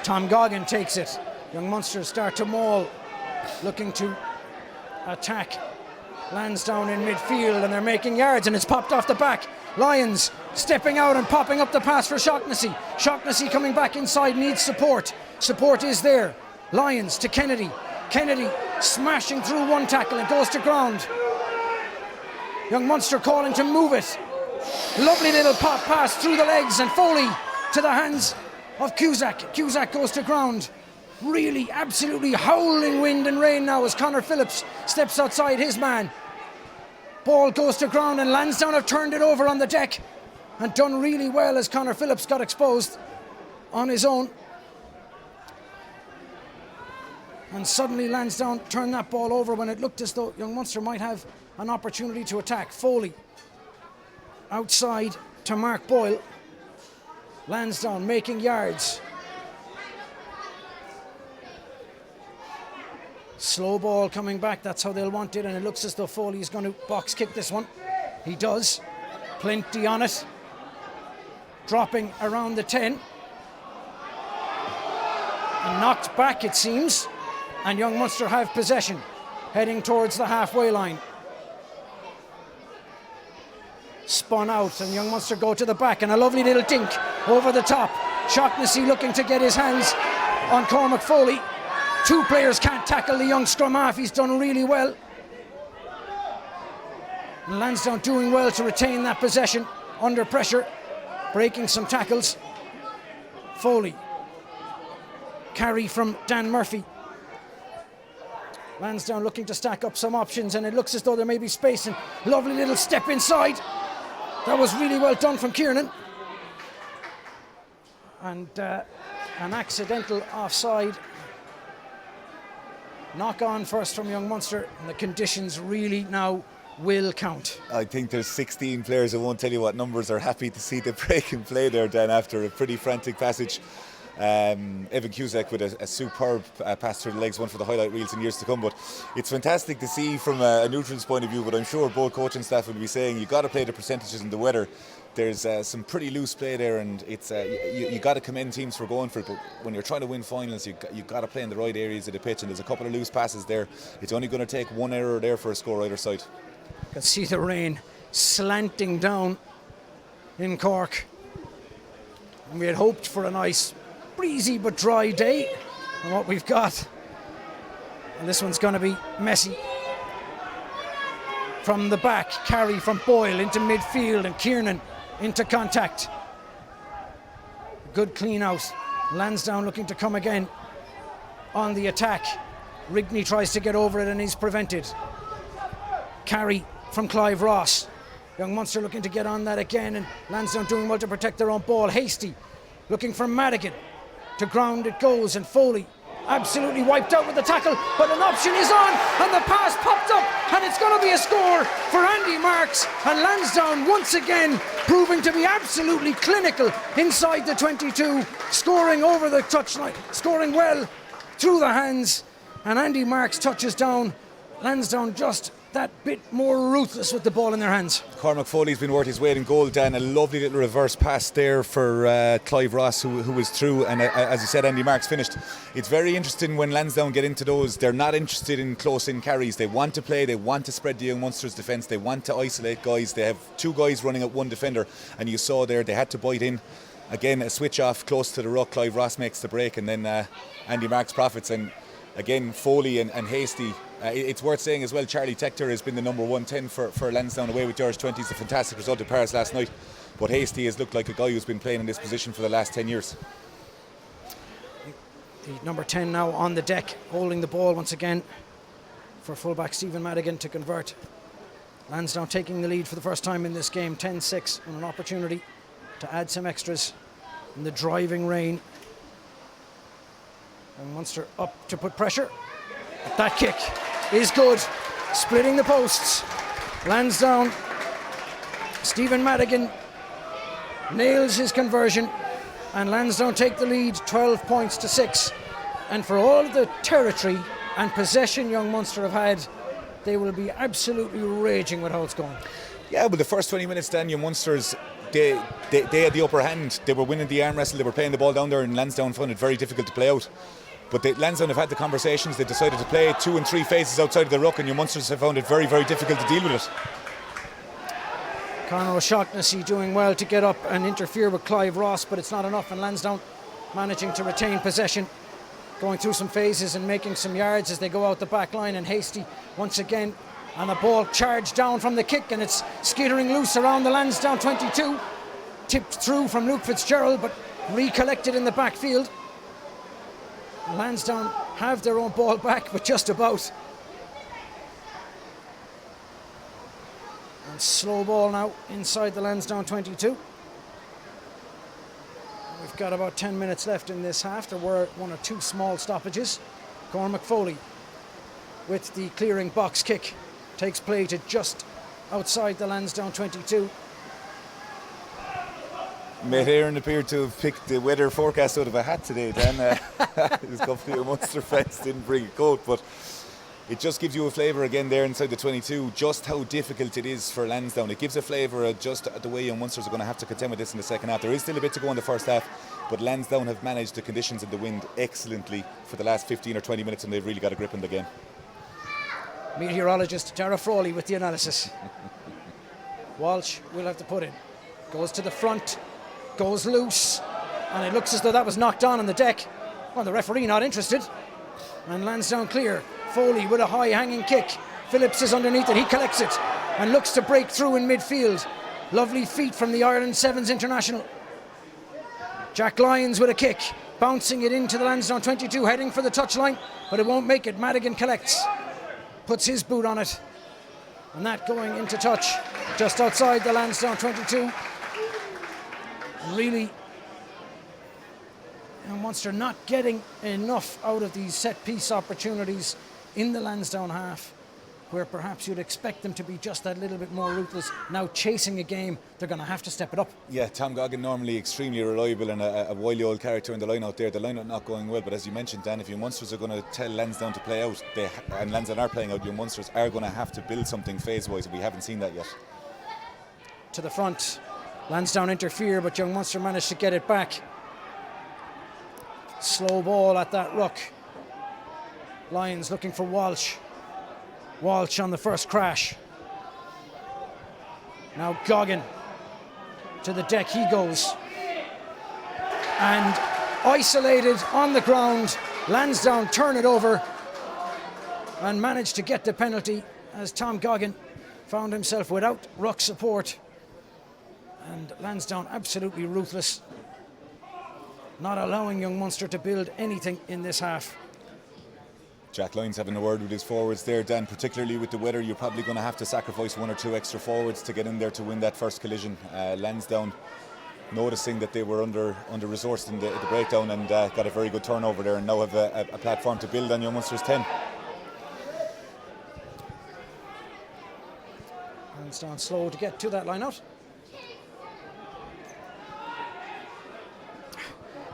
[SPEAKER 1] Tom Goggin takes it. Young Munster start to maul, looking to attack Lansdowne in midfield, and they're making yards, and it's popped off the back. Lyons stepping out and popping up the pass for Shaughnessy. Shaughnessy coming back inside, needs support. Support is there. Lyons to Kennedy. Kennedy smashing through one tackle and goes to ground. Young Munster calling to move it. Lovely little pop pass through the legs, and Foley to the hands of Cusack. Cusack goes to ground. Really, absolutely howling wind and rain now as Conor Phillips steps outside his man. Ball goes to ground, and Lansdowne have turned it over on the deck and done really well as Conor Phillips got exposed on his own. And suddenly Lansdowne turned that ball over when it looked as though young Munster might have an opportunity to attack. Foley outside to Mark Boyle. Lansdowne making yards. Slow ball coming back, that's how they'll want it, and it looks as though Foley is going to box kick this one. He does. Plenty on it. Dropping around the 10. And knocked back, it seems. And young Munster have possession, heading towards the halfway line. Spun out, and young Munster go to the back, and a lovely little dink over the top. Shaughnessy looking to get his hands on Cormac Foley. 2 players can't tackle the young scrum half. He's done really well. And Lansdowne doing well to retain that possession under pressure, breaking some tackles. Foley. Carry from Dan Murphy. Lansdowne looking to stack up some options, and it looks as though there may be space, and lovely little step inside. That was really well done from Kiernan. And an accidental offside. Knock on first from young Munster, and the conditions really now will count.
[SPEAKER 2] I think there's 16 players, I won't tell you what numbers, are happy to see the break in play there, Dan, after a pretty frantic passage. Evan Cusack with a superb pass through the legs, one for the highlight reels in years to come. But it's fantastic to see from a neutral's point of view, but I'm sure both coaching staff will be saying you've got to play the percentages in the weather. There's some pretty loose play there, and it's you got to commend teams for going for it, but when you're trying to win finals, you've got to play in the right areas of the pitch, and there's a couple of loose passes there. It's only going to take one error there for a score either side.
[SPEAKER 1] You can see the rain slanting down in Cork, and we had hoped for a nice breezy but dry day, and what we've got And this one's going to be messy. From the back, carry from Boyle into midfield, and Kiernan into contact. Good clean out. Lansdowne looking to come again on the attack. Rigney tries to get over it and he's prevented. Carry from Clive Ross. Young Munster looking to get on that again, and Lansdowne doing well to protect their own ball. Hastie looking for Madigan. To ground it goes, and Foley absolutely wiped out with the tackle, but an option is on, and the pass popped up, and it's going to be a score for Andy Marks, and Lansdowne once again proving to be absolutely clinical inside the 22, scoring over the touchline, scoring well through the hands, and Andy Marks touches down. Lansdowne just that bit more ruthless with the ball in their hands.
[SPEAKER 2] Cormac Foley's been worth his weight in gold, Dan. A lovely little reverse pass there for Clive Ross, who was through, and as you said, Andy Marks finished. It's very interesting when Lansdowne get into those. They're not interested in close-in carries. They want to play, they want to spread the young Munster's defence, they want to isolate guys. They have two guys running at one defender, and you saw there they had to bite in. Again, a switch off close to the ruck. Clive Ross makes the break, and then Andy Marks profits. And again, Foley and Hastie. It's worth saying as well, Charlie Tector has been the number 110 for Lansdowne away with George 20. It's a fantastic result at Paris last night. But Hastie has looked like a guy who's been playing in this position for the last 10 years.
[SPEAKER 1] The number 10 now on the deck, holding the ball once again for fullback Stephen Madigan to convert. Lansdowne taking the lead for the first time in this game, 10-6, and an opportunity to add some extras in the driving rain. And Munster up to put pressure. But that kick is good, splitting the posts. Lansdowne, Stephen Madigan nails his conversion, and Lansdowne take the lead 12 points to 6. And for all the territory and possession young Munster have had, they will be absolutely raging with how it's going.
[SPEAKER 2] Yeah, but the first 20 minutes, Dan, young Munsters, they had the upper hand. They were winning the arm wrestle, they were playing the ball down there, and Lansdowne found it very difficult to play out. But Lansdowne have had the conversations. They decided to play 2 and 3 phases outside of the ruck, and young Munsters have found it very, very difficult to deal with it.
[SPEAKER 1] Conor O'Shaughnessy doing well to get up and interfere with Clive Ross, but it's not enough, and Lansdowne managing to retain possession, going through some phases and making some yards as they go out the back line. And Hastie once again on a ball charged down from the kick, and it's skittering loose around the Lansdowne 22, tipped through from Luke Fitzgerald but recollected in the backfield. Lansdowne have their own ball back, but just about. And slow ball now inside the Lansdowne 22. We've got about 10 minutes left in this half. There were 1 or 2 small stoppages. Cormac Foley with the clearing box kick takes play to just outside the Lansdowne 22.
[SPEAKER 2] Mate Aaron appeared to have picked the weather forecast out of a hat today, Dan. His company of Munster friends didn't bring a coat, but it just gives you a flavour again there inside the 22, just how difficult it is for Lansdowne. It gives a flavour just the way young Munsters are going to have to contend with this in the second half. There is still a bit to go in the first half, but Lansdowne have managed the conditions and the wind excellently for the last 15 or 20 minutes, and they've really got a grip in the game.
[SPEAKER 1] Meteorologist Darragh Frawley with the analysis. Walsh will have to put in. Goes to the front, goes loose, and it looks as though that was knocked on the deck. Well, the referee not interested. And Lansdowne clear. Foley with a high hanging kick. Phillips is underneath it, he collects it and looks to break through in midfield. Lovely feet from the Ireland Sevens international. Jack Lyons with a kick, bouncing it into the Lansdowne 22, heading for the touchline, but it won't make it. Madigan collects, puts his boot on it, and that going into touch just outside the Lansdowne 22. Really, Munster not getting enough out of these set piece opportunities in the Lansdowne half, where perhaps you'd expect them to be just that little bit more ruthless. Now chasing a game, they're going to have to step it up. Yeah,
[SPEAKER 2] Tom Goggin normally extremely reliable and a wily old character in the line out there. The line out not going well, but as you mentioned, Dan, if your Munsters are going to tell Lansdowne to play out, and Lansdowne are playing out, your Munsters are going to have to build something phase-wise, and we haven't seen that yet.
[SPEAKER 1] To the front, Lansdowne interfere, but young Munster managed to get it back. Slow ball at that ruck. Lyons looking for Walsh. Walsh on the first crash. Now Goggin to the deck he goes. And isolated on the ground, Lansdowne turn it over. and managed to get the penalty as Tom Goggin found himself without ruck support. And Lansdowne absolutely ruthless, not allowing young Munster to build anything in this half.
[SPEAKER 2] Jack Lyons having a word with his forwards there, Dan, particularly with the weather. You're probably going to have to sacrifice 1 or 2 extra forwards to get in there to win that first collision. Lansdowne noticing that they were under-resourced in the breakdown and got a very good turnover there, and now have a platform to build on young Munster's 10.
[SPEAKER 1] Lansdowne slow to get to that line out.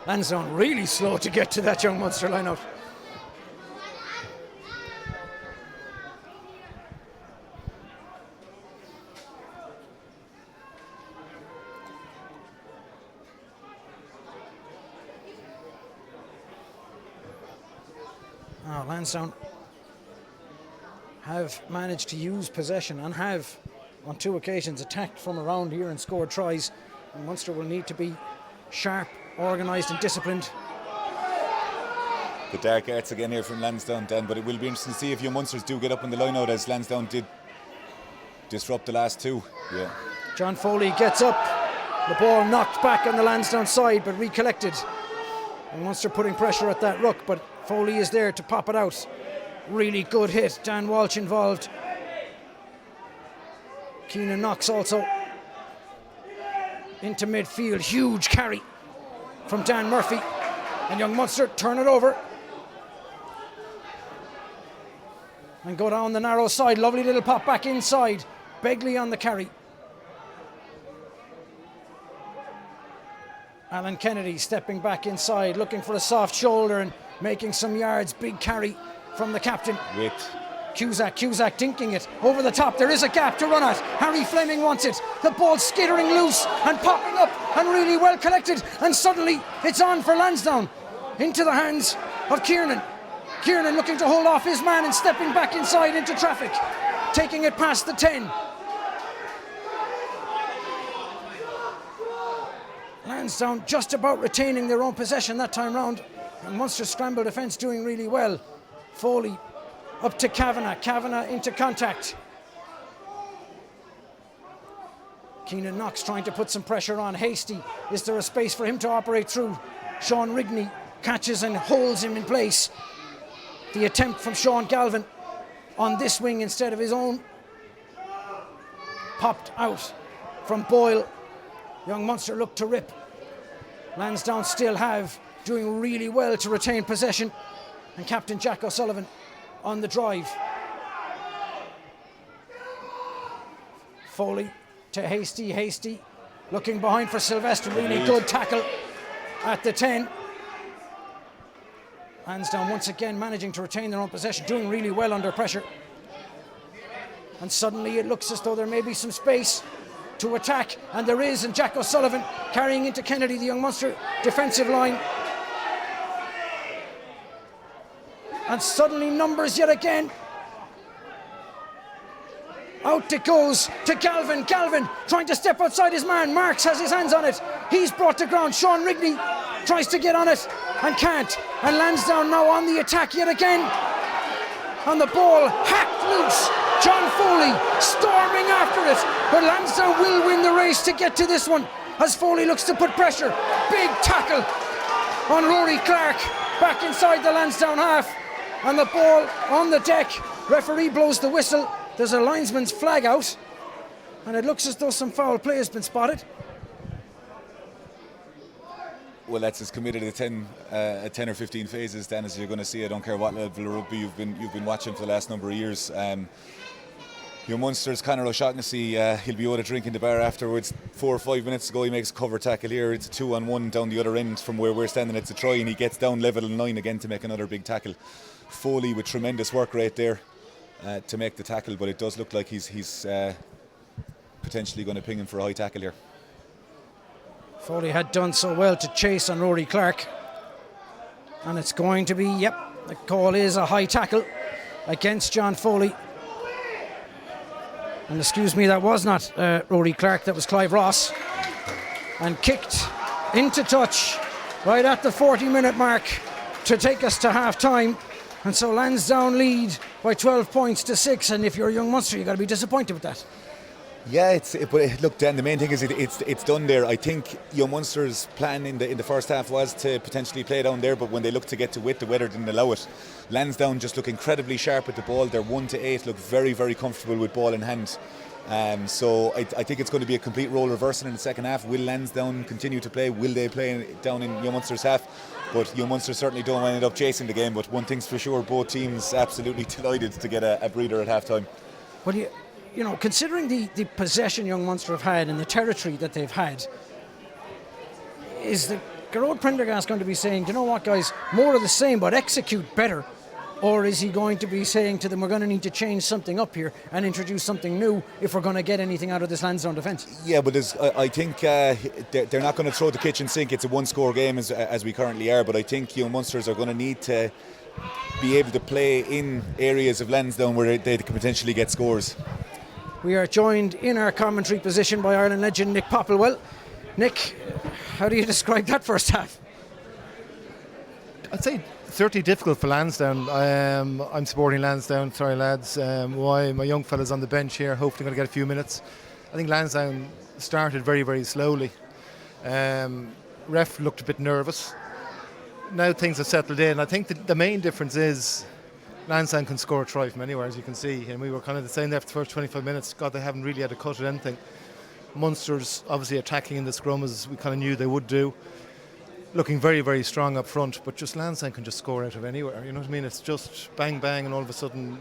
[SPEAKER 1] Lansdowne really slow to get to that young Munster line out. Lansdowne have managed to use possession and have on 2 occasions attacked from around here and scored tries, and Munster will need to be sharp, organised and disciplined.
[SPEAKER 2] The dark arts again here from Lansdowne, Dan, but it will be interesting to see if young Munsters do get up in the line out, as Lansdowne did disrupt the last 2. Yeah.
[SPEAKER 1] John Foley gets up, the ball knocked back on the Lansdowne side but recollected, and Munster putting pressure at that ruck, but Foley is there to pop it out. Really good hit, Dan Walsh involved. Kiernan knocks also into midfield, huge carry from Dan Murphy, and young Munster turn it over and go down the narrow side. Lovely little pop back inside, Begley on the carry. Alan Kennedy stepping back inside, looking for a soft shoulder and making some yards. Big carry from the captain. Cusack dinking it over the top. There is a gap to run at. Harry Fleming wants it. The ball skittering loose and popping up and really well collected. And suddenly it's on for Lansdowne. Into the hands of Kiernan. Kiernan looking to hold off his man and stepping back inside into traffic. Taking it past the 10. Lansdowne just about retaining their own possession that time round. And Munster scramble defence doing really well. Foley up to Kavanagh into contact. Kiernan Knox trying to put some pressure on Hastie. Is there a space for him to operate through? Sean Rigney catches and holds him in place. The attempt from Sean Galvin on this wing instead of his own. Popped out from Boyle. Young Munster look to rip. Lansdowne still have, doing really well to retain possession. And Captain Jack O'Sullivan on the drive. Foley to Hastie looking behind for Silvester. Really good tackle at the 10. Lansdowne once again managing to retain their own possession, doing really well under pressure. And suddenly it looks as though there may be some space to attack, and there is, and Jack O'Sullivan carrying into Kennedy, the young Munster defensive line. And suddenly numbers yet again. Out it goes to Galvin. Galvin trying to step outside his man. Marks has his hands on it. He's brought to ground. Sean Rigney tries to get on it and can't. And Lansdowne now on the attack yet again. On the ball, hacked loose. John Foley storming after it. But Lansdowne will win the race to get to this one as Foley looks to put pressure. Big tackle on Rory Clark back inside the Lansdowne half. And the ball on the deck. Referee blows the whistle. There's a linesman's flag out. And it looks as though some foul play has been spotted.
[SPEAKER 2] Well, that's as committed to 10 or 15 phases, Dan, as you're going to see. I don't care what level of rugby you've been watching for the last number of years. Your Munster's Conor O'Shaughnessy, he'll be owed a drink in the bar afterwards. 4 or 5 minutes ago, he makes a cover tackle here. It's a 2-on-1 down the other end from where we're standing. It's a try, and he gets down level in line again to make another big tackle. Foley with tremendous work rate there to make the tackle, but it does look like he's potentially going to ping him for a high tackle here.
[SPEAKER 1] Foley had done so well to chase on Rory Clark. And it's going to be, the call is a high tackle against John Foley. And excuse me, that was not Rory Clark, that was Clive Ross. And kicked into touch right at the 40-minute mark to take us to half-time. And so Lansdowne lead by 12 points to 6, and if you're a young Munster, you've got to be disappointed with that.
[SPEAKER 2] Yeah, but look, Dan, the main thing is it's done there. I think young Munster's plan in the first half was to potentially play down there, but when they looked to get to width, the weather didn't allow it. Lansdowne just look incredibly sharp with the ball. They're 1-8, look very, very comfortable with ball in hand. So I think it's going to be a complete role reversal in the second half. Will Lansdowne continue to play? Will they play down in young Munster's half? But young Munster certainly don't end up chasing the game. But one thing's for sure, both teams absolutely delighted to get a breather at half time.
[SPEAKER 1] Well, you know, considering the possession young Munster have had and the territory that they've had, is the Gerard Prendergast going to be saying, you know what, guys, more of the same, but execute better? Or is he going to be saying to them, we're going to need to change something up here and introduce something new if we're going to get anything out of this Lansdowne defence?
[SPEAKER 2] Yeah, but I think they're not going to throw the kitchen sink. It's a one-score game as we currently are, but I think young Munsters are going to need to be able to play in areas of Lansdowne where they can potentially get scores.
[SPEAKER 1] We are joined in our commentary position by Ireland legend Nick Popplewell. Nick, how do you describe that first half?
[SPEAKER 4] I'd say certainly difficult for Lansdowne. I'm supporting Lansdowne, sorry lads. Why my young fella's on the bench here, hopefully going to get a few minutes. I think Lansdowne started very, very slowly. Ref looked a bit nervous. Now things have settled in. I think the main difference is Lansdowne can score a try from anywhere, as you can see, and we were kind of the same there for the first 25 minutes. God, they haven't really had a cut at anything. Munster's obviously attacking in the scrum as we kind of knew they would do, looking very, very strong up front, but just Lansdowne can just score out of anywhere, you know what I mean? It's just bang, bang, and all of a sudden,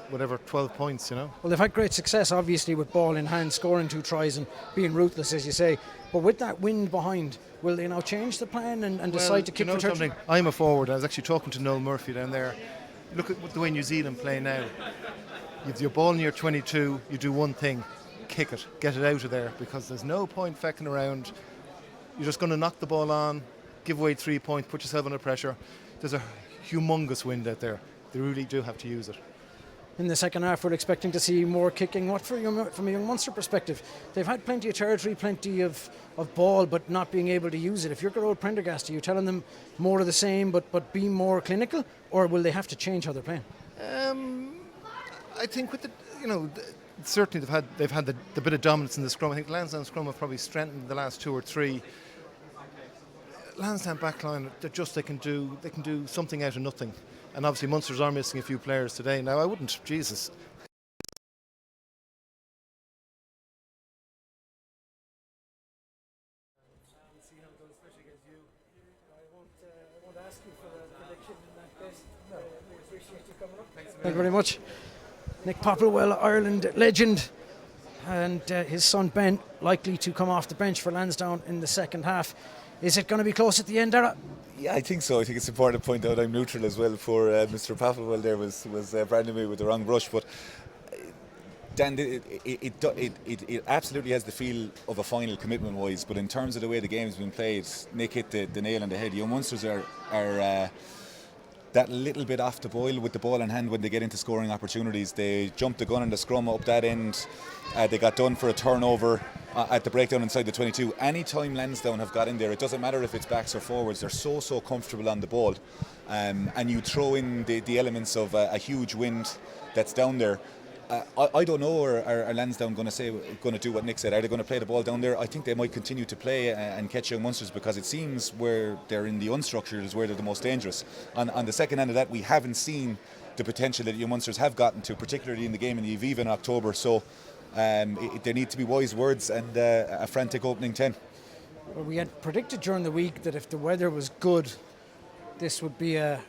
[SPEAKER 4] whatever, 12 points, you know?
[SPEAKER 1] Well, they've had great success, obviously, with ball in hand, scoring 2 tries and being ruthless, as you say. But with that wind behind, will they now change the plan and decide to kick for territory?
[SPEAKER 4] I'm a forward. I was actually talking to Noel Murphy down there. Look at the way New Zealand play now. You have your ball near 22, you do one thing, kick it, get it out of there, because there's no point fecking around. You're just going to knock the ball on, give away 3 points, put yourself under pressure. There's a humongous wind out there. They really do have to use it.
[SPEAKER 1] In the second half, we're expecting to see more kicking. What from a young Munster perspective? They've had plenty of territory, plenty of ball, but not being able to use it. If you're Gerard Prendergast, are you telling them more of the same, but be more clinical, or will they have to change how they're playing?
[SPEAKER 4] I think with certainly they've had the bit of dominance in the scrum. I think Lansdowne scrum have probably strengthened the last 2 or 3. Lansdowne backline, they can do something out of nothing. And obviously Munsters are missing a few players today. Now I wouldn't, Jesus.
[SPEAKER 1] Thank you very much. Nick Popplewell, Ireland legend, and his son Ben likely to come off the bench for Lansdowne in the second half. Is it going to be close at the end, Darragh?
[SPEAKER 2] Yeah, I think so. I think it's important to point out I'm neutral as well. For Mr. Popplewell there was branding me with the wrong brush, but Dan, it absolutely has the feel of a final commitment-wise. But in terms of the way the game's been played, Nick hit the nail on the head. Young Munsters are that little bit off the boil with the ball in hand when they get into scoring opportunities. They jumped the gun in the scrum up that end. They got done for a turnover at the breakdown inside the 22. Anytime Lansdowne have got in there, it doesn't matter if it's backs or forwards, they're so comfortable on the ball. And you throw in the elements of a huge wind that's down there. I don't know, are Lansdowne going to do what Nick said? Are they going to play the ball down there? I think they might continue to play and catch young Munsters, because it seems where they're in the unstructured is where they're the most dangerous. On the second end of that, we haven't seen the potential that young Munsters have gotten to, particularly in the game in the Aviva in October. So there need to be wise words and a frantic opening 10.
[SPEAKER 1] Well, we had predicted during the week that if the weather was good, this would be a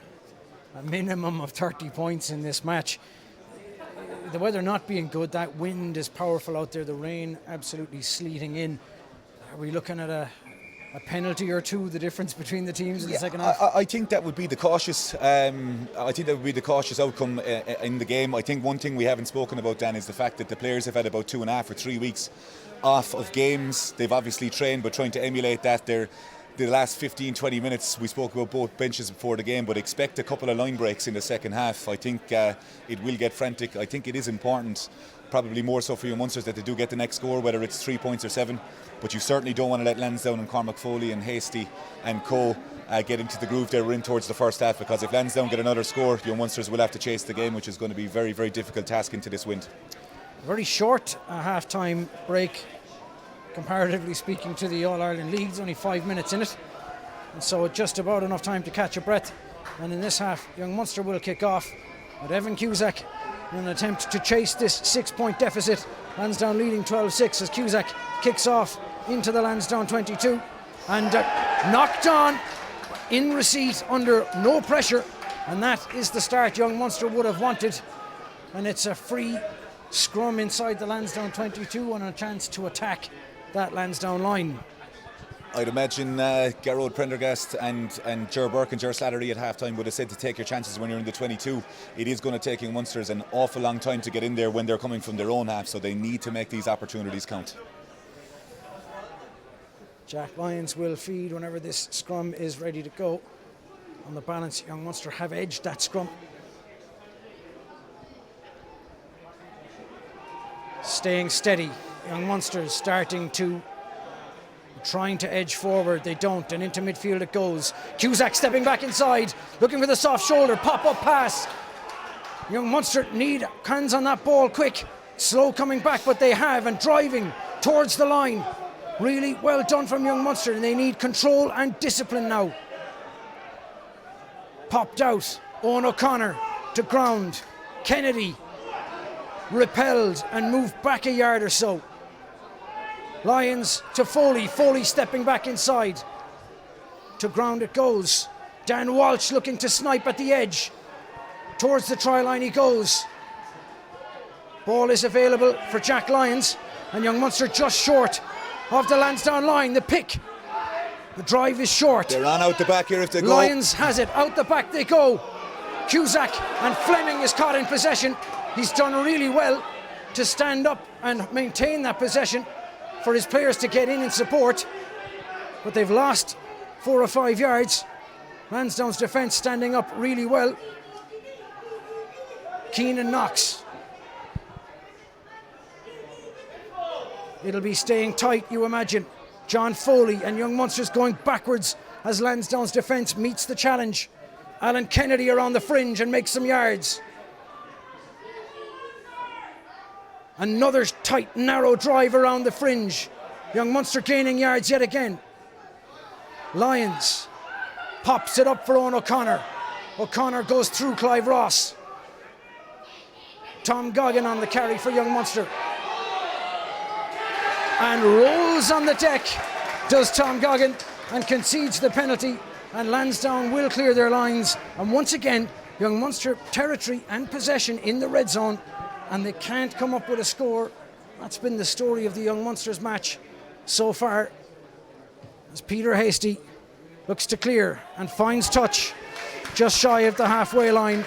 [SPEAKER 1] minimum of 30 points in this match. The weather not being good, that wind is powerful out there, the rain absolutely sleeting in. Are we looking at a penalty or two, the difference between the teams in the second half?
[SPEAKER 2] I think that would be the cautious outcome in the game. I think one thing we haven't spoken about, Dan, is the fact that the players have had about 2.5 or 3 weeks off of games. They've obviously trained, but trying to emulate that. The last 15-20 minutes, we spoke about both benches before the game, but expect a couple of line breaks in the second half. I think it will get frantic. I think it is important, probably more so for your Munsters, that they do get the next score, whether it's 3 points or 7. But you certainly don't want to let Lansdowne and Cormac Foley and Hastie and co get into the groove they were in towards the first half, because if Lansdowne get another score, Young Munsters will have to chase the game, which is going to be very, very difficult task into this wind.
[SPEAKER 1] Very short half-time break, comparatively speaking, to the All-Ireland League. There's only 5 minutes in it, and so just about enough time to catch a breath. And in this half, Young Munster will kick off with Evan Cusack in an attempt to chase this 6-point deficit. Lansdowne leading 12-6 as Cusack kicks off into the Lansdowne 22 and knocked on in receipt under no pressure, and that is the start Young Munster would have wanted. And it's a free scrum inside the Lansdowne 22 and a chance to attack that Lansdowne line.
[SPEAKER 2] I'd imagine Garrod Prendergast and Ger Burke and Ger Slattery at halftime would have said to take your chances when you're in the 22. It is going to take Young Munsters an awful long time to get in there when they're coming from their own half, so they need to make these opportunities count.
[SPEAKER 1] Jack Lyons will feed whenever this scrum is ready to go. On the balance, Young Munster have edged that scrum. Staying steady. Young Munster starting to trying to edge forward. They don't, and into midfield it goes. Cusack stepping back inside, looking for the soft shoulder, pop-up pass. Young Munster need hands on that ball quick. Slow coming back, but they have, and driving towards the line. Really well done from Young Munster, and they need control and discipline now. Popped out, Owen O'Connor to ground. Kennedy repelled and moved back a yard or so. Lyons to Foley, Foley stepping back inside. To ground it goes. Dan Walsh looking to snipe at the edge. Towards the try line he goes. Ball is available for Jack Lyons, and Young Munster just short of the Lansdowne line. The pick. The drive is short.
[SPEAKER 2] They're on out the back here if they go.
[SPEAKER 1] Lyons has it. Out the back they go. Cusack and Fleming is caught in possession. He's done really well to stand up and maintain that possession for his players to get in support. But they've lost 4 or 5 yards. Lansdowne's defence standing up really well. Kiernan knocks. It'll be staying tight, you imagine. John Foley and Young Munster's going backwards as Lansdowne's defence meets the challenge. Alan Kennedy around the fringe and makes some yards. Another tight, narrow drive around the fringe. Young Munster gaining yards yet again. Lyons pops it up for Owen O'Connor. O'Connor goes through Clive Ross. Tom Goggin on the carry for Young Munster. And rolls on the deck does Tom Goggin and concedes the penalty, and Lansdowne will clear their lines, and once again Young Munster territory and possession in the red zone, and they can't come up with a score. That's been the story of the Young Munsters match so far, as Peter Hastie looks to clear and finds touch just shy of the halfway line,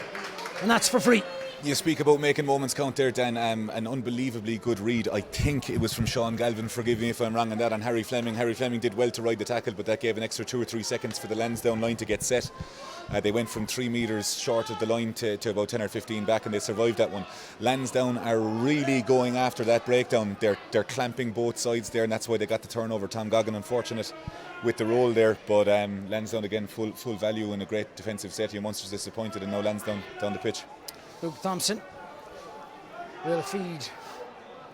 [SPEAKER 1] and that's for free.
[SPEAKER 2] You speak about making moments count there, Dan. An unbelievably good read. I think it was from Sean Galvin, forgive me if I'm wrong on that, on Harry Fleming. Harry Fleming did well to ride the tackle, but that gave an extra 2 or 3 seconds for the Lansdowne line to get set. They went from 3 metres short of the line to about 10 or 15 back, and they survived that one. Lansdowne are really going after that breakdown. They're clamping both sides there, and that's why they got the turnover. Tom Goggin unfortunate with the roll there, but Lansdowne again full value and a great defensive set. Young Munster's disappointed, and now Lansdowne down the pitch.
[SPEAKER 1] Luke Thompson will feed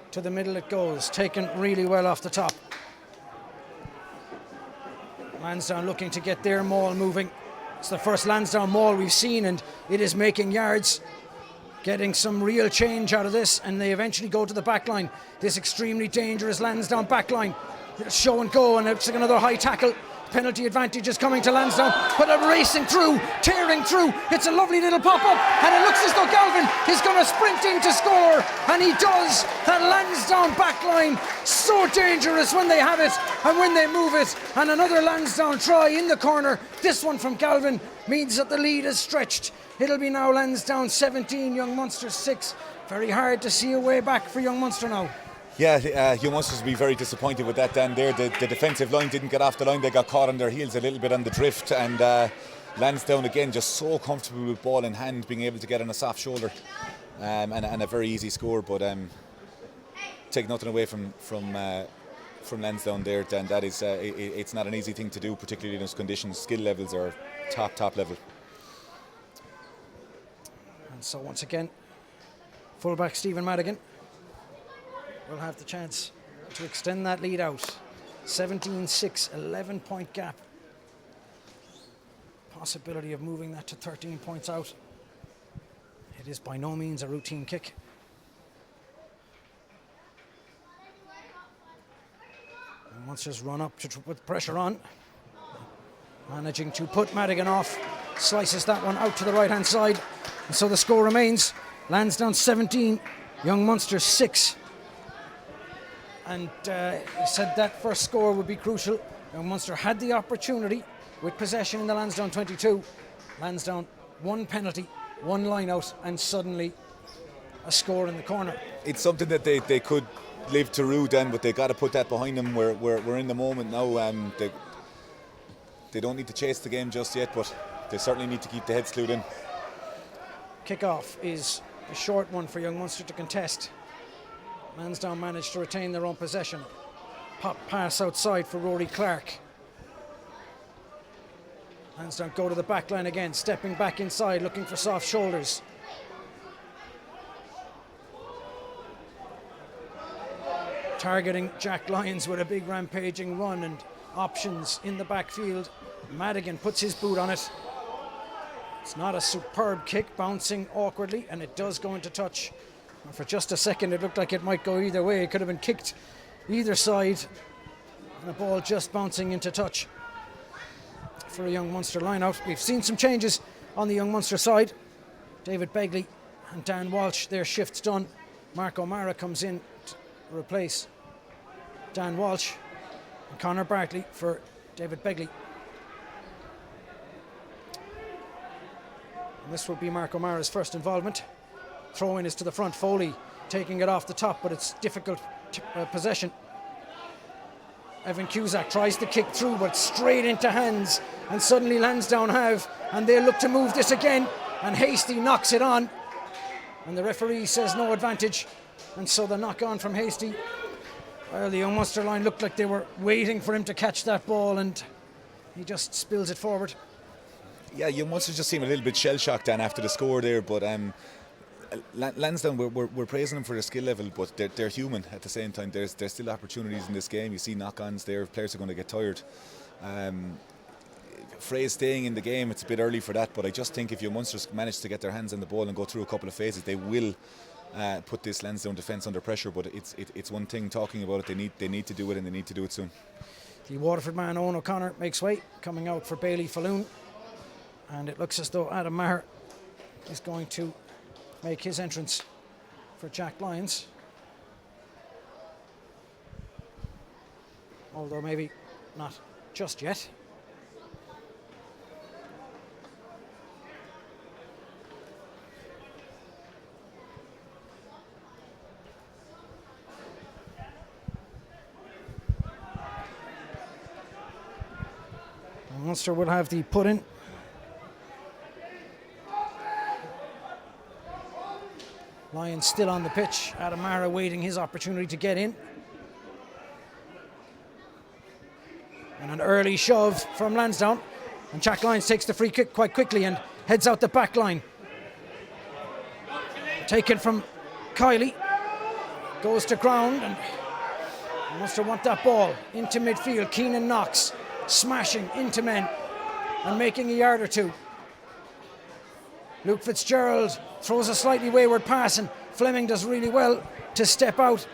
[SPEAKER 1] to the middle it goes, taken really well off the top. Lansdowne looking to get their maul moving. It's the first Lansdowne maul we've seen, and it is making yards, getting some real change out of this, and they eventually go to the back line. This extremely dangerous Lansdowne back line. Show and go, and it's like another high tackle. Penalty advantage is coming to Lansdowne, but they're racing through, tearing through. It's a lovely little pop-up, and it looks as though Galvin is going to sprint in to score, and he does. That Lansdowne backline, so dangerous when they have it and when they move it. And another Lansdowne try in the corner. This one from Galvin means that the lead is stretched. It'll be now Lansdowne 17, Young Munster 6. Very hard to see a way back for Young Munster now.
[SPEAKER 2] Yeah, Young Munsters will be very disappointed with that, Dan. There, the defensive line didn't get off the line. They got caught on their heels a little bit on the drift, and Lansdowne again just so comfortable with ball in hand, being able to get on a soft shoulder, and a very easy score. But take nothing away from from Lansdowne there, then that is it's not an easy thing to do, particularly in those conditions. Skill levels are top level.
[SPEAKER 1] And so once again, fullback Stephen Madigan will have the chance to extend that lead out. 17-6, 11-point gap. Possibility of moving that to 13 points out. It is by no means a routine kick. And Munster's run up to put pressure on. Managing to put Madigan off. Slices that one out to the right hand side. And so the score remains Lansdowne 17, Young Munster 6. And he said that first score would be crucial. Young Munster had the opportunity with possession in the Lansdowne 22. Lansdowne, one penalty, one line out, and suddenly a score in the corner.
[SPEAKER 2] It's something that they could live to rue then, but they got to put that behind them. We're in the moment now. They don't need to chase the game just yet, but they certainly need to keep the heads glued in.
[SPEAKER 1] Kick-off is a short one for Young Munster to contest. Lansdowne managed to retain their own possession. Pop pass outside for Rory Clark. Lansdowne go to the back line again, stepping back inside, looking for soft shoulders. Targeting Jack Lyons with a big rampaging run and options in the backfield. Madigan puts his boot on it. It's not a superb kick, bouncing awkwardly, and it does go into touch. And for just a second it looked like it might go either way. It could have been kicked either side, and the ball just bouncing into touch for a Young Munster line-out. We've seen some changes on the Young Munster side. David Begley and Dan Walsh, their shift's done. Mark O'Mara comes in to replace Dan Walsh, and Conor Bartley for David Begley. And this will be Mark O'Mara's first involvement. Throw-in is to the front. Foley taking it off the top, but it's difficult possession. Evan Cusack tries to kick through, but straight into hands, and suddenly Lansdowne have, and they look to move this again, and Hastie knocks it on, and the referee says no advantage, and so the knock on from Hastie. Well, the Young Munster line looked like they were waiting for him to catch that ball, and he just spills it forward.
[SPEAKER 2] Yeah, Young Munster just seemed a little bit shell-shocked then after the score there, but Lansdowne, we're praising them for their skill level, but they're human at the same time. There's still opportunities in this game. You see knock-ons there, players are going to get tired. Frey's staying in the game, it's a bit early for that, but I just think if Young Munster manage to get their hands on the ball and go through a couple of phases, they will put this Lansdowne defence under pressure, but it's one thing talking about it, they need to do it, and they need to do it soon.
[SPEAKER 1] The Waterford man Owen O'Connor makes way, coming out for Bailey Falloon, and it looks as though Adam Maher is going to make his entrance for Jack Lyons, although maybe not just yet. Munster will have the put in. Lyons still on the pitch. Adam Maher waiting his opportunity to get in. And an early shove from Lansdowne. And Jack Lyons takes the free kick quite quickly and heads out the back line. Taken from Kiley. Goes to ground, and Munster want that ball into midfield. Kiernan knocks, smashing into men and making a yard or two. Luke Fitzgerald throws a slightly wayward pass, and Fleming does really well to step out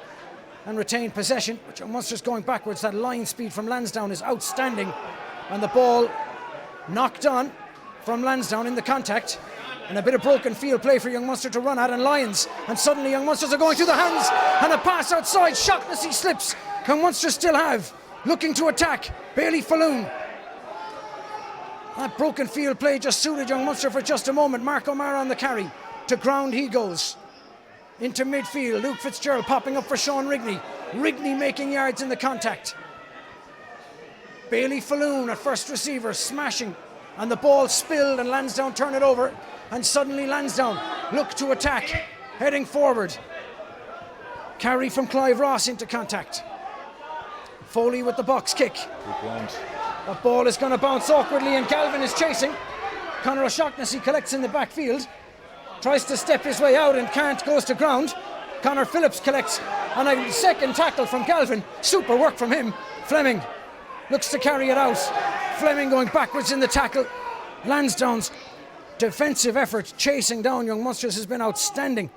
[SPEAKER 1] and retain possession. But Munster's going backwards. That line speed from Lansdowne is outstanding, and the ball knocked on from Lansdowne in the contact, and a bit of broken field play for Young Munster to run at, and Lyons, and suddenly Young Munsters are going through the hands, and a pass outside. Shaughnessy slips. Young Munster still have, looking to attack, Bailey Falloon. That broken field play just suited Young Munster for just a moment. Mark O'Mara on the carry. To ground he goes. Into midfield. Luke Fitzgerald popping up for Sean Rigney. Rigney making yards in the contact. Bailey Falloon at first receiver, smashing. And the ball spilled, and Lansdowne turn it over. And suddenly Lansdowne look to attack. Heading forward. Carry from Clive Ross into contact. Foley with the box kick.
[SPEAKER 2] Good ground.
[SPEAKER 1] The ball is going to bounce awkwardly and Galvin is chasing. Conor O'Shaughnessy collects in the backfield. Tries to step his way out and can't, goes to ground. Conor Phillips collects on a second tackle from Galvin. Super work from him. Fleming looks to carry it out. Fleming going backwards in the tackle. Lansdowne's defensive effort chasing down Young Munsters has been outstanding.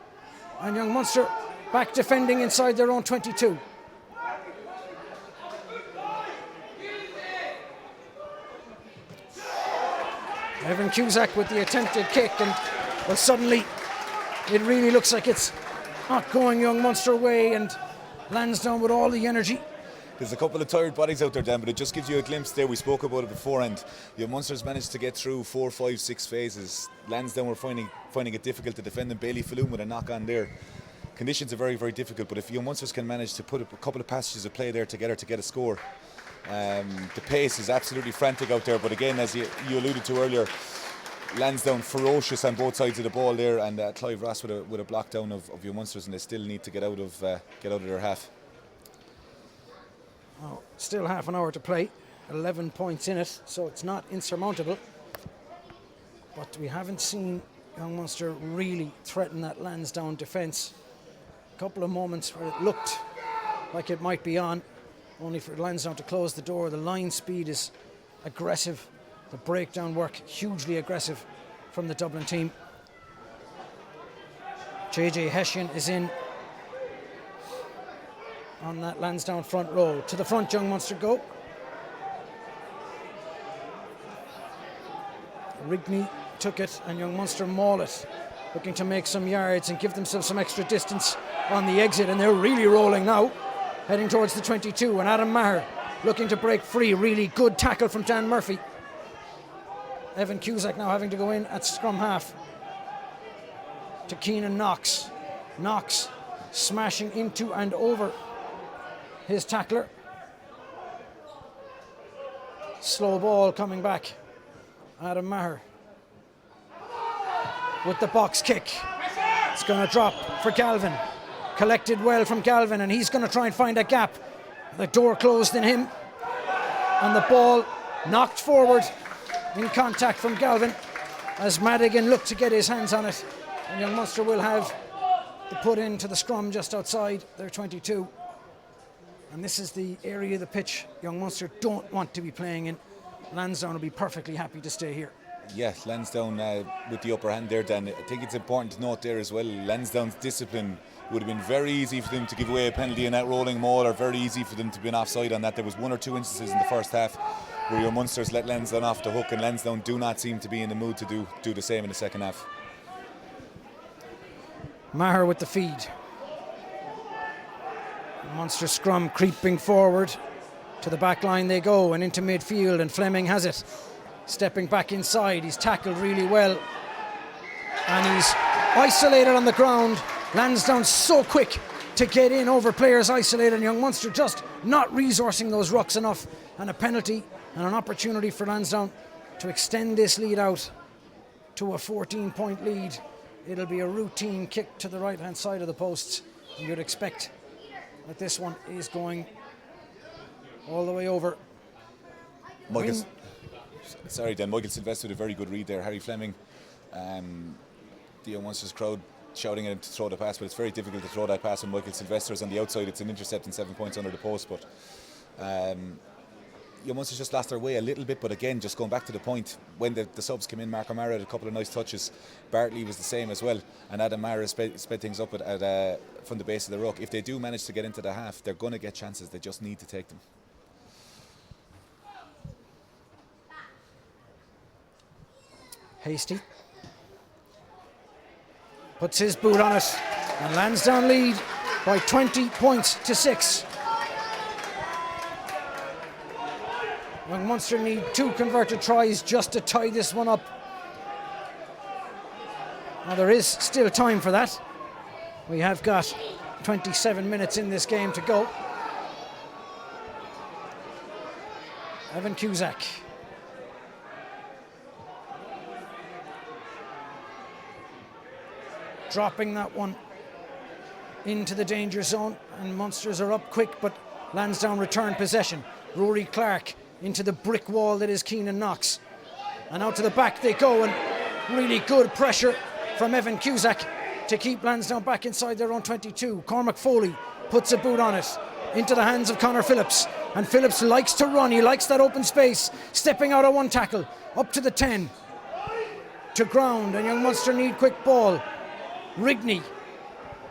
[SPEAKER 1] And Young Munster back defending inside their own 22. Evan Cusack with the attempted kick, and well, suddenly it really looks like it's not going Young Munster way, and Lansdowne with all the energy.
[SPEAKER 2] There's a couple of tired bodies out there, Dan, but it just gives you a glimpse there. We spoke about it before, and Young Munster's managed to get through 4, 5, 6 phases. Lansdowne were finding it difficult to defend, and Bailey Falloon with a knock on there. Conditions are very, very difficult, but if Young Munsters can manage to put a couple of passages of play there together to get a score, the pace is absolutely frantic out there. But again, as you alluded to earlier, Lansdowne ferocious on both sides of the ball there, and Clive Ross with a block down of Young Munsters, and they still need to get out of their half.
[SPEAKER 1] Oh, still half an hour to play, 11 points in it, so it's not insurmountable. But we haven't seen Young Munster really threaten that Lansdowne defence. A couple of moments where it looked like it might be on, only for Lansdowne to close the door. The line speed is aggressive. The breakdown work, hugely aggressive from the Dublin team. JJ Hessian is in on that Lansdowne front row. To the front, Young Munster go. Rigney took it and Young Munster maul it, looking to make some yards and give themselves some extra distance on the exit, and they're really rolling now, heading towards the 22, and Adam Maher looking to break free. Really good tackle from Dan Murphy. Evan Cusack now having to go in at scrum half to Kiernan Knox. Knox smashing into and over his tackler. Slow ball coming back. Adam Maher with the box kick. It's going to drop for Galvin. Collected well from Galvin, and he's going to try and find a gap. The door closed in him, and the ball knocked forward in contact from Galvin as Madigan looked to get his hands on it, and Young Munster will have the put into the scrum just outside their 22. And this is the area of the pitch Young Munster don't want to be playing in. Lansdowne will be perfectly happy to stay here.
[SPEAKER 2] Yeah, Lansdowne with the upper hand there, Dan. I think it's important to note there as well, Lansdowne's discipline would have been very easy for them to give away a penalty in that rolling maul, or very easy for them to be offside on that. There was 1 or 2 instances in the first half where your Munsters let Lansdowne off the hook, and Lansdowne do not seem to be in the mood to do the same in the second half.
[SPEAKER 1] Maher with the feed. Munster scrum creeping forward. To the back line they go, and into midfield, and Fleming has it. Stepping back inside, he's tackled really well. And he's isolated on the ground. Lansdowne so quick to get in over players isolated, and Young Munster just not resourcing those rucks enough. And a penalty and an opportunity for Lansdowne to extend this lead out to a 14-point lead. It'll be a routine kick to the right-hand side of the posts. You'd expect that this one is going all the way over.
[SPEAKER 2] Sorry, Dan. Michael Silvester with a very good read there. Harry Fleming, the Young Munsters crowd shouting at him to throw the pass, but it's very difficult to throw that pass when Michael Silvester's on the outside. It's an intercept and 7 points under the post, but Young Munsters just lost their way a little bit. But again, just going back to the point, when the subs came in, Mark O'Mara had a couple of nice touches. Bartley was the same as well, and Adam Maher sped things up from the base of the ruck. If they do manage to get into the half, they're going to get chances. They just need to take them.
[SPEAKER 1] Hastie puts his boot on it, and Lansdowne lead by 20 points to 6. Young Munster need 2 converted tries just to tie this one up. Now there is still time for that. We have got 27 minutes in this game to go. Evan Cusack. Dropping that one into the danger zone, and Munsters are up quick, but Lansdowne return possession. Rory Clark into the brick wall that is Kiernan Knox. And out to the back they go, and really good pressure from Evan Cusack to keep Lansdowne back inside their own 22. Cormac Foley puts a boot on it into the hands of Conor Phillips, and Phillips likes to run, he likes that open space, stepping out of one tackle up to the 10 to ground, and young Munster need quick ball. Rigney,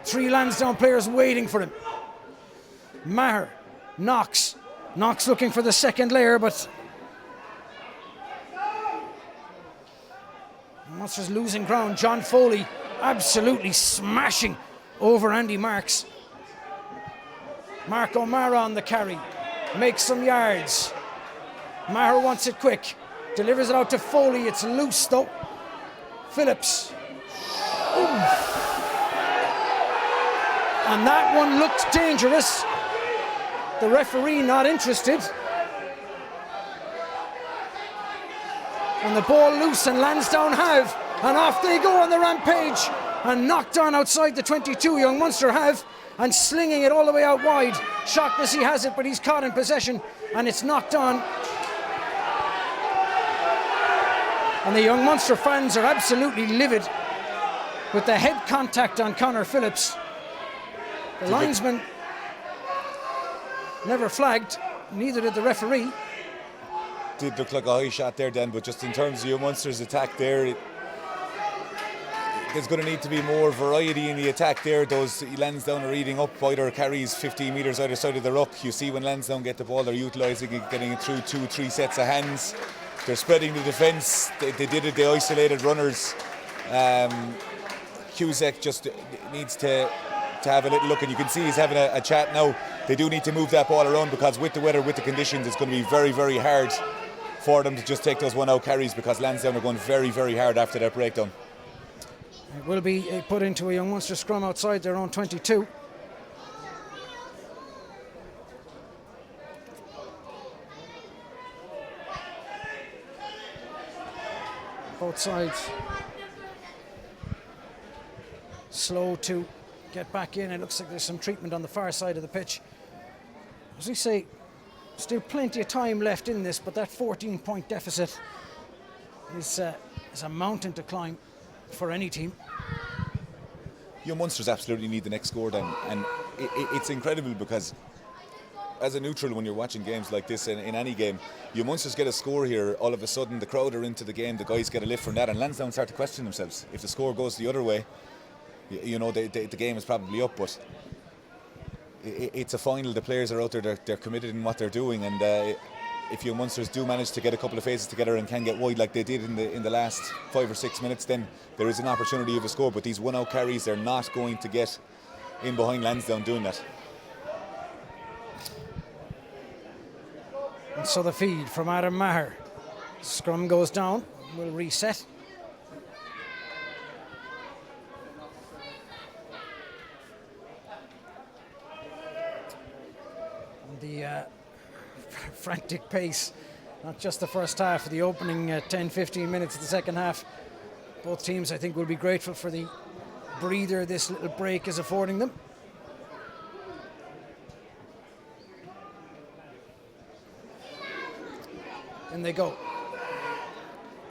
[SPEAKER 1] 3 Lansdowne players waiting for him. Maher, Knox looking for the second layer, but Munster's losing ground. John Foley absolutely smashing over Andy Marks. Mark O'Mara on the carry, makes some yards. Maher wants it quick, delivers it out to Foley. It's loose though. Phillips. Ooh. And that one looked dangerous. The referee not interested. And the ball loose, and Lansdowne have, and off they go on the rampage, and knocked on outside the 22. Young Munster have, and slinging it all the way out wide. Shaughnessy has it, but he's caught in possession, and it's knocked on. And the Young Munster fans are absolutely livid with the head contact on Conor Phillips. The linesman never flagged, neither did the referee.
[SPEAKER 2] Did look like a high shot there, Dan, but just in terms of your Munster's attack there, there's going to need to be more variety in the attack there. Those Lansdowne are eating up either carries 15 metres either side of the ruck. You see when Lansdowne get the ball, they're utilising it, getting it through 2-3 sets of hands. They're spreading the defence. They did it, they isolated runners. Cusack just needs to have a little look, and you can see he's having a chat now. They do need to move that ball around, because with the weather, with the conditions, it's going to be very, very hard for them to just take those one-out carries, because Lansdowne are going very, very hard after that breakdown.
[SPEAKER 1] It will be put into a Young Munster scrum outside their own 22. Both sides slow to get back in. It looks like there's some treatment on the far side of the pitch. As we say, still plenty of time left in this, but that 14-point deficit is a mountain to climb for any team.
[SPEAKER 2] Young Munsters absolutely need the next score then, and it's incredible because as a neutral, when you're watching games like this in any game, you Munsters get a score here, all of a sudden the crowd are into the game, the guys get a lift from that, and Lansdowne start to question themselves. If the score goes the other way, you know, the game is probably up, but it's a final, the players are out there, they're committed in what they're doing, and if Young Munsters do manage to get a couple of phases together and can get wide like they did in the last 5 or 6 minutes, then there is an opportunity of a score, but these one-out carries, they're not going to get in behind Lansdowne doing that.
[SPEAKER 1] And so the feed from Adam Maher. Scrum goes down, will reset. And the frantic pace, not just the first half, the opening 10-15 minutes of the second half. Both teams, I think, will be grateful for the breather this little break is affording them. In they go.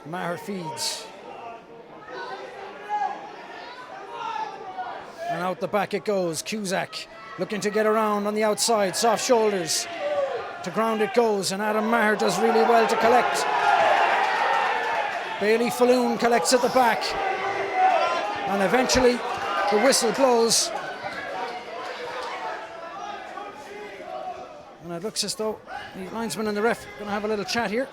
[SPEAKER 1] Maher feeds. And out the back it goes. Cusack looking to get around on the outside. Soft shoulders. To ground it goes, and Adam Maher does really well to collect. Bailey Falloon collects at the back. And eventually the whistle blows. And it looks as though the linesman and the ref are going to have a little chat here.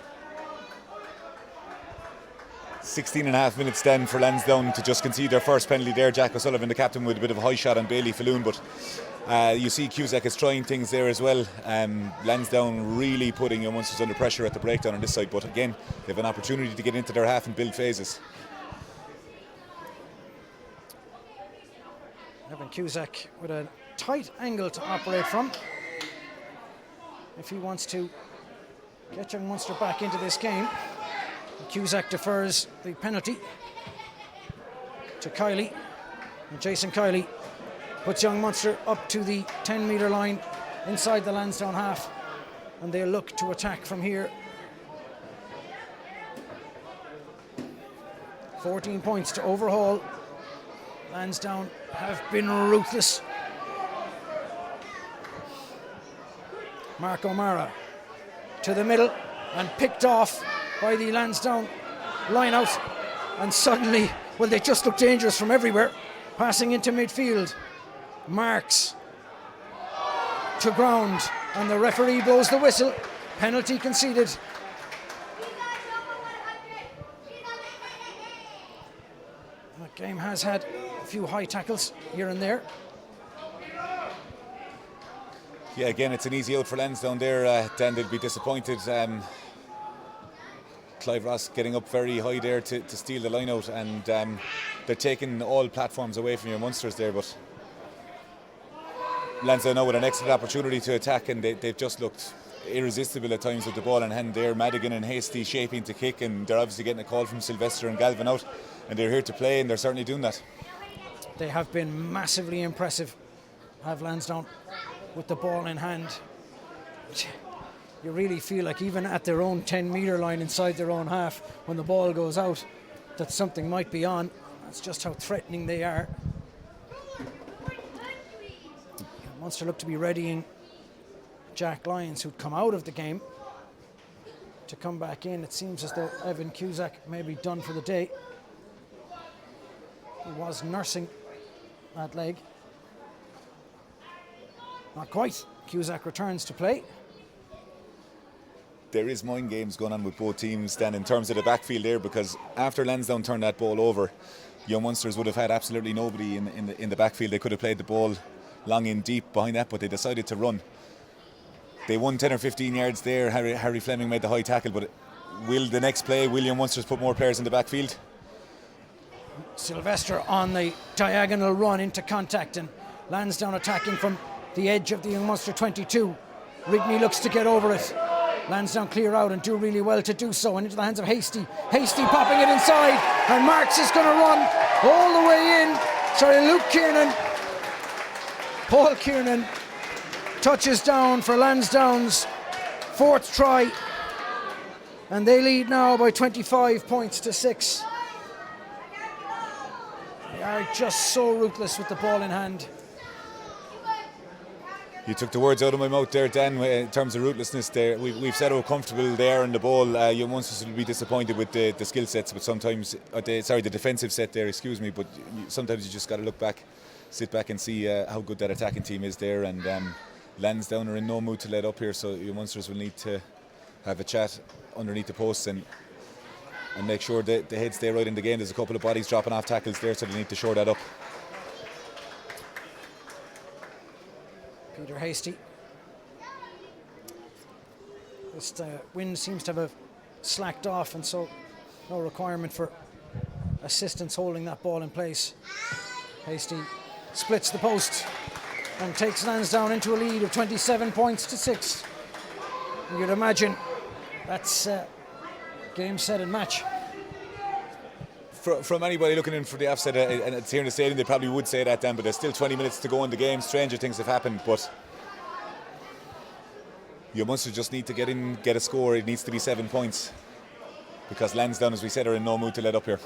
[SPEAKER 2] 16.5 minutes then for Lansdowne to just concede their first penalty there. Jack O'Sullivan, the captain, with a bit of a high shot on Bailey Falloon, but you see Cusack is trying things there as well. Lansdowne really putting Young Munsters under pressure at the breakdown on this side, but again, they have an opportunity to get into their half and build phases.
[SPEAKER 1] Evan Cusack with a tight angle to operate from if he wants to get Young Munster back into this game. Cusack defers the penalty to Kiley, and Jason Kiley puts Young Munster up to the 10-metre line inside the Lansdowne half, and they'll look to attack from here. 14 points to overhaul. Lansdowne have been ruthless. Mark O'Mara to the middle and picked off by the Lansdowne line out, and suddenly, well, they just look dangerous from everywhere. Passing into midfield, Marks to ground, and the referee blows the whistle. Penalty conceded. The game has had a few high tackles here and there.
[SPEAKER 2] Yeah, again, it's an easy out for Lansdowne there. Dan, they'd be disappointed. Clive Ross getting up very high there to steal the line out, and they're taking all platforms away from your Munsters there, but Lansdowne now with an excellent opportunity to attack, and they've just looked irresistible at times with the ball in hand there. Madigan and Hastie shaping to kick, and they're obviously getting a call from Silvester and Galvin out, and they're here to play, and they're certainly doing that.
[SPEAKER 1] They have been massively impressive, have Lansdowne, with the ball in hand. You really feel like even at their own 10-metre line inside their own half, when the ball goes out, that something might be on. That's just how threatening they are. Munster look to be readying Jack Lyons, who'd come out of the game, to come back in. It seems as though Evan Cusack may be done for the day. He was nursing that leg. Not quite. Cusack returns to play.
[SPEAKER 2] There is mind games going on with both teams then in terms of the backfield there, because after Lansdowne turned that ball over, young Munsters would have had absolutely nobody in the backfield. They could have played the ball long in deep behind that, but they decided to run. They won 10 or 15 yards there. Harry Fleming made the high tackle, but will the next play, will young Munsters put more players in the backfield?
[SPEAKER 1] Silvester on the diagonal run into contact, and Lansdowne attacking from the edge of the young Munster 22. Rigney looks to get over it. Lansdowne clear out and do really well to do so, and into the hands of Hastie. Hastie popping it inside, and Marks is going to run all the way in. Luke Kiernan. Paul Kiernan touches down for Lansdowne's fourth try, and they lead now by 25 points to 6. They are just so ruthless with the ball in hand.
[SPEAKER 2] You took the words out of my mouth there, Dan, in terms of ruthlessness there. We've said how comfortable they are in the ball. Young Munsters will be disappointed with the skill sets, but sometimes, the defensive set there, excuse me, but sometimes you just got to look back, sit back and see how good that attacking team is there, and Lansdowne are in no mood to let up here, so young Munsters will need to have a chat underneath the posts and make sure that the heads stay right in the game. There's a couple of bodies dropping off tackles there, so they need to shore that up.
[SPEAKER 1] Peter Hastie. This wind seems to have slacked off, and so no requirement for assistance holding that ball in place. Hastie splits the post and takes Lansdowne into a lead of 27 points to 6. You'd imagine that's game, set and match.
[SPEAKER 2] From anybody looking in for the offset, and it's here in the stadium, they probably would say that then, but there's still 20 minutes to go in the game. Stranger things have happened, but you Munster just need to get a score. It needs to be 7 points, because Lansdowne, as we said, are in no mood to let up here.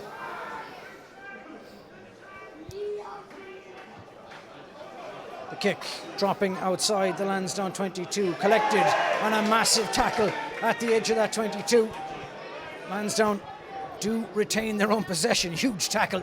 [SPEAKER 1] The kick dropping outside the Lansdowne 22, collected on a massive tackle at the edge of that 22. Lansdowne do retain their own possession. Huge tackle.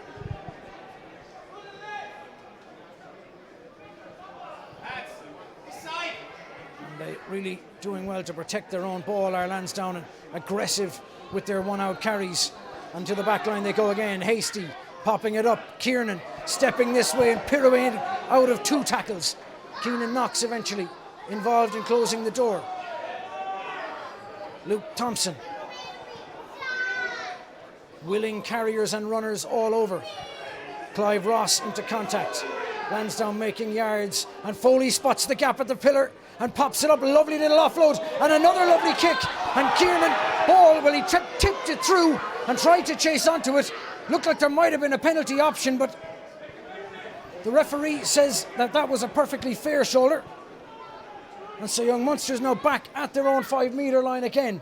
[SPEAKER 1] And they really doing well to protect their own ball. Are Lansdowne aggressive with their one-out carries. And to the back line they go again. Hastie popping it up. Kiernan stepping this way and pirouetting out of 2 tackles. Kiernan Knox eventually involved in closing the door. Luke Thompson. Willing carriers and runners all over. Clive Ross into contact. Lansdowne making yards, and Foley spots the gap at the pillar and pops it up. A lovely little offload and another lovely kick. And Kiernan ball, well, he tipped it through and tried to chase onto it. Looked like there might have been a penalty option, but the referee says that was a perfectly fair shoulder. And so young Munster's now back at their own 5 metre line again.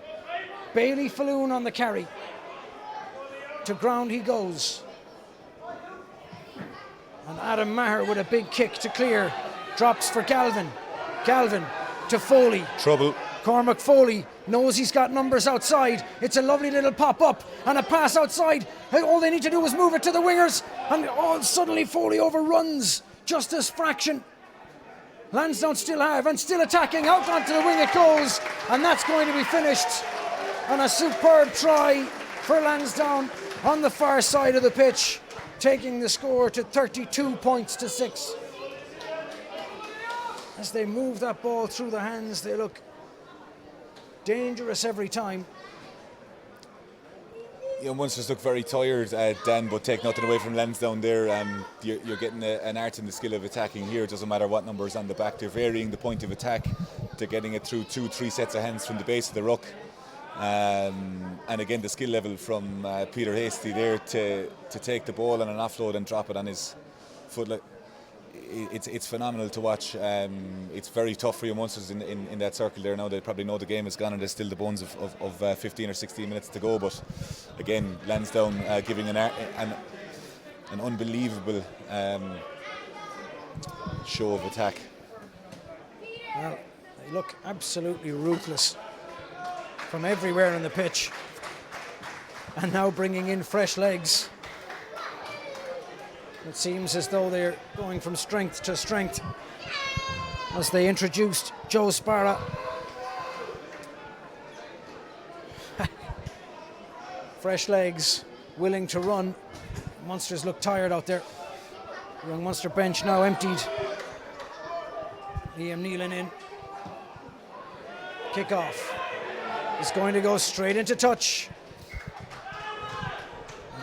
[SPEAKER 1] Bailey Falloon on the carry. To ground he goes. And Adam Maher with a big kick to clear. Drops for Galvin. Galvin to Foley.
[SPEAKER 2] Trouble.
[SPEAKER 1] Cormac Foley knows he's got numbers outside. It's a lovely little pop-up and a pass outside. All they need to do is move it to the wingers. And suddenly Foley overruns just this fraction. Lansdowne still have and still attacking. Out onto the wing it goes. And that's going to be finished on a superb try for Lansdowne on the far side of the pitch, taking the score to 32 points to 6. As they move that ball through the hands, they look dangerous every time.
[SPEAKER 2] Munster's look very tired, Dan, but take nothing away from Lansdowne there. You're getting an art and the skill of attacking here. It doesn't matter what numbers on the back. They're varying the point of attack. They're getting it through 2-3 sets of hands from the base of the ruck. And again, the skill level from Peter Hastie there to take the ball on an offload and drop it on his foot. It's phenomenal to watch. It's very tough for your Munsters in that circle there now. They probably know the game is gone and there's still the bones of 15 or 16 minutes to go. But again, Lansdowne giving an unbelievable show of attack.
[SPEAKER 1] Well, they look absolutely ruthless from everywhere on the pitch. And now bringing in fresh legs. It seems as though they're going from strength to strength as they introduced Joe Sparrow. Fresh legs, willing to run. Munsters look tired out there. Young Munster bench now emptied. Liam Nealon in. Kick off. He's going to go straight into touch.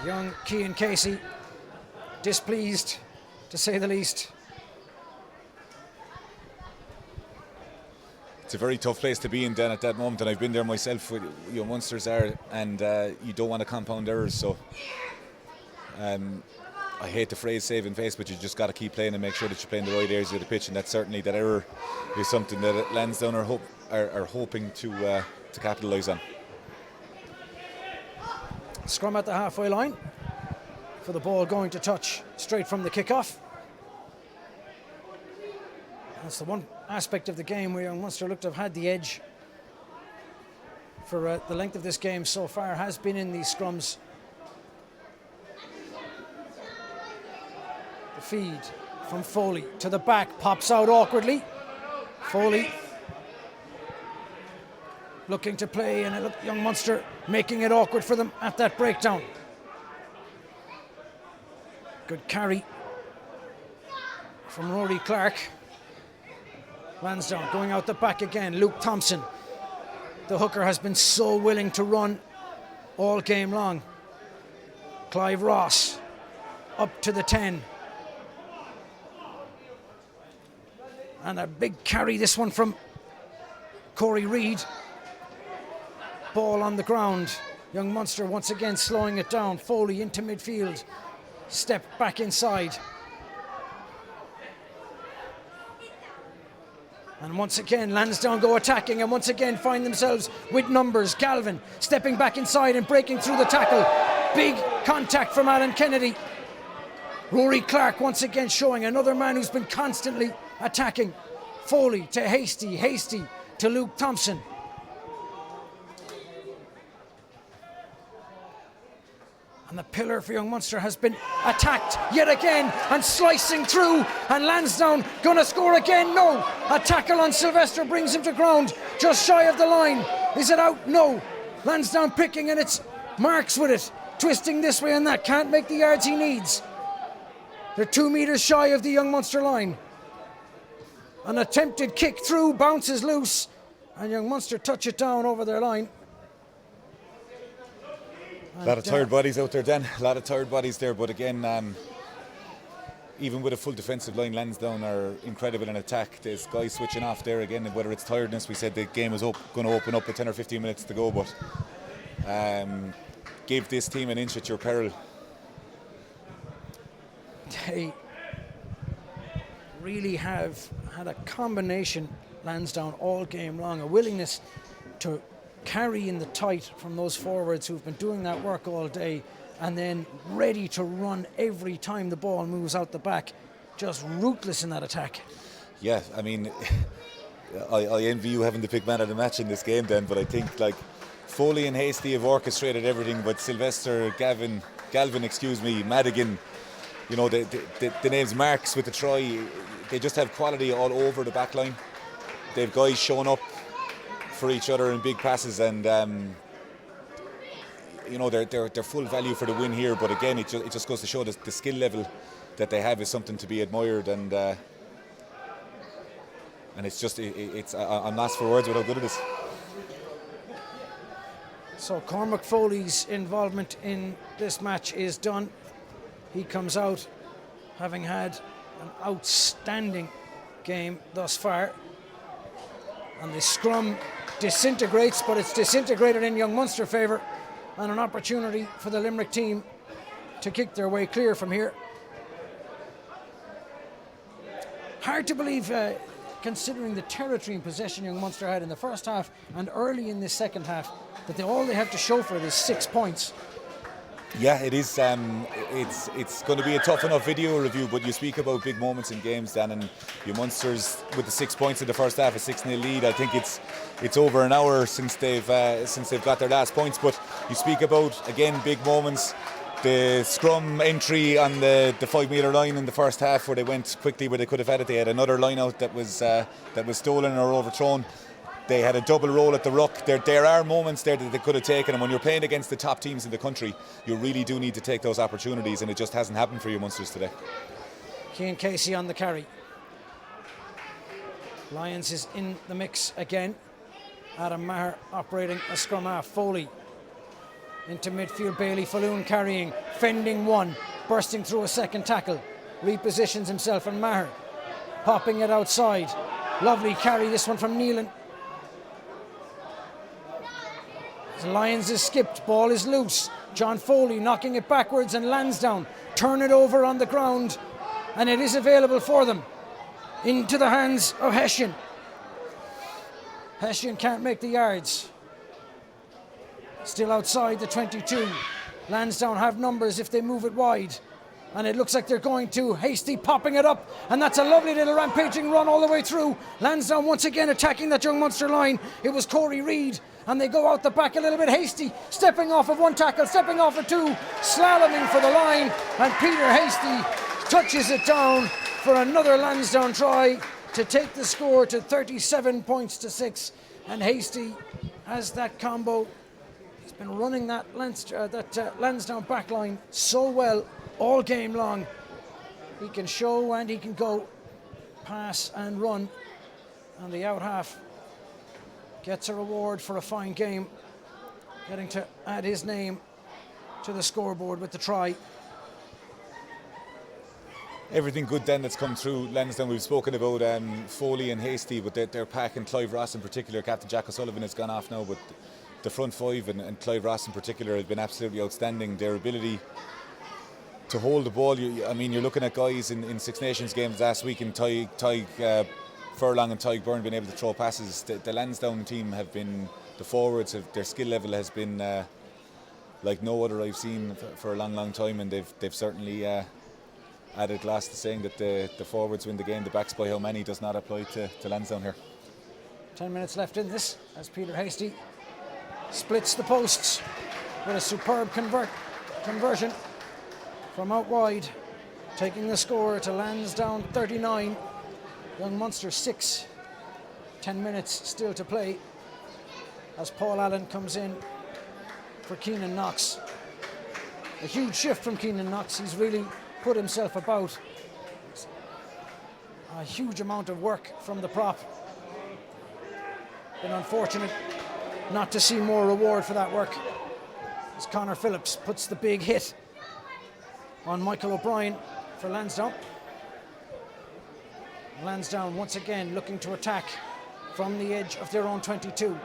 [SPEAKER 1] Young Cian Casey, displeased to say the least.
[SPEAKER 2] It's a very tough place to be in, Dan, at that moment, and I've been there myself. With Munsters are, and you don't want to compound errors. So I hate the phrase saving face, but you just got to keep playing and make sure that you're playing the right areas of the pitch, and that's certainly that error is something that Lansdowne are hoping to capitalise on.
[SPEAKER 1] Scrum at the halfway line for the ball going to touch straight from the kickoff. That's the one aspect of the game where young Munster looked to have had the edge for the length of this game so far, has been in these scrums. The feed from Foley to the back, pops out awkwardly. Foley looking to play, and look, young Munster making it awkward for them at that breakdown. Good carry from Rory Clark. Lansdowne going out the back again. Luke Thompson, the hooker, has been so willing to run all game long. Clive Ross up to the 10. And a big carry, this one from Corey Reid. Ball on the ground. Young Munster once again slowing it down. Foley into midfield. Step back inside. And once again, Lansdowne go attacking and once again find themselves with numbers. Galvin stepping back inside and breaking through the tackle. Big contact from Alan Kennedy. Rory Clark once again showing another man who's been constantly attacking. Foley to Hastie, Hastie to Luke Thompson. And the pillar for young Munster has been attacked yet again and slicing through, and Lansdowne gonna score again. No, a tackle on Silvester brings him to ground just shy of the line. Is it out? No. Lansdowne picking, and it's Marks with it, twisting this way and that, can't make the yards he needs. They're 2 metres shy of the young Munster line. An attempted kick through, bounces loose, and young Munster touch it down over their line.
[SPEAKER 2] A lot of tired bodies out there, Dan. A lot of tired bodies there. But again, even with a full defensive line, Lansdowne are incredible in attack. There's guys switching off there again. And whether it's tiredness, we said the game was going to open up with 10 or 15 minutes to go. But gave this team an inch at your peril.
[SPEAKER 1] They really have had a combination Lansdowne all game long, a willingness to carry in the tight from those forwards who've been doing that work all day, and then ready to run every time the ball moves out the back. Just ruthless in that attack.
[SPEAKER 2] Yeah, I mean, I envy you having the big man of the match in this game then, but I think like Frawley and Hastie have orchestrated everything, but Silvester, Galvin, Madigan, you know, the names Marks with the try, they just have quality all over the back line. They've guys showing up for each other in big passes, and you know, they're full value for the win here. But again, it just goes to show the skill level that they have is something to be admired, and it's just I'm lost for words with how good it is.
[SPEAKER 1] So Cormac Foley's involvement in this match is done. He comes out having had an outstanding game thus far, and the scrum disintegrates, but it's disintegrated in Young Munster favour, and an opportunity for the Limerick team to kick their way clear from here. Hard to believe, considering the territory and possession Young Munster had in the first half and early in this second half, that all they have to show for it is 6 points.
[SPEAKER 2] Yeah, it is. It's going to be a tough enough video review, but you speak about big moments in games, Dan, and your Munsters with the 6 points in the first half, a 6-0 lead. I think it's over an hour since they've got their last points. But you speak about, again, big moments. The scrum entry on the 5 metre line in the first half, where they went quickly where they could have had it. They had another line out that was stolen or overthrown. They had a double roll at the ruck. There are moments there that they could have taken, and when you're playing against the top teams in the country, you really do need to take those opportunities, and it just hasn't happened for you Munsters today.
[SPEAKER 1] Cian Casey on the carry. Lyons is in the mix again. Adam Maher operating a scrum half. Foley into midfield. Bailey Falloon carrying, fending one, bursting through a second tackle. Repositions himself, and Maher popping it outside. Lovely carry, this one from Neelan. Lyons is skipped, ball is loose. John Foley knocking it backwards, and Lansdowne turn it over on the ground, and it is available for them into the hands of Hessian. Hessian can't make the yards. Still outside the 22. Lansdowne have numbers if they move it wide, and it looks like they're going to. Hastie popping it up, and that's a lovely little rampaging run all the way through. Lansdowne once again attacking that Young Munster line. It was Corey Reid, and they go out the back a little bit. Hastie stepping off of one tackle, stepping off of two, slaloming for the line, and Peter Hastie touches it down for another Lansdowne try to take the score to 37 points to 6. And Hastie has that combo. He's been running that Lansdowne back line so well all game long. He can show and he can go, pass and run, and the out half gets a reward for a fine game, getting to add his name to the scoreboard with the try.
[SPEAKER 2] Everything good then that's come through Lansdowne. We've spoken about Foley and Hastie, but their pack, and Clive Ross in particular. Captain Jack O'Sullivan has gone off now, but the front five and Clive Ross in particular have been absolutely outstanding. Their ability to hold the ball, you're looking at guys in Six Nations games last week, and Tyg Furlong and Tyg Byrne being able to throw passes. The Lansdowne team have been, the forwards, their skill level has been like no other I've seen for a long time, and they've certainly added glass to saying that the forwards win the game. The backs by how many does not apply to Lansdowne here.
[SPEAKER 1] 10 minutes left in this as Peter Hastie splits the posts with a superb conversion from out wide, taking the score to Lansdowne 39, Young Munster 6. 10 minutes still to play as Paul Allen comes in for Kiernan Knox. A huge shift from Kiernan Knox. He's really put himself about. A huge amount of work from the prop. Been unfortunate not to see more reward for that work, as Conor Phillips puts the big hit on Michael O'Brien for Lansdowne. Lansdowne once again looking to attack from the edge of their own 22.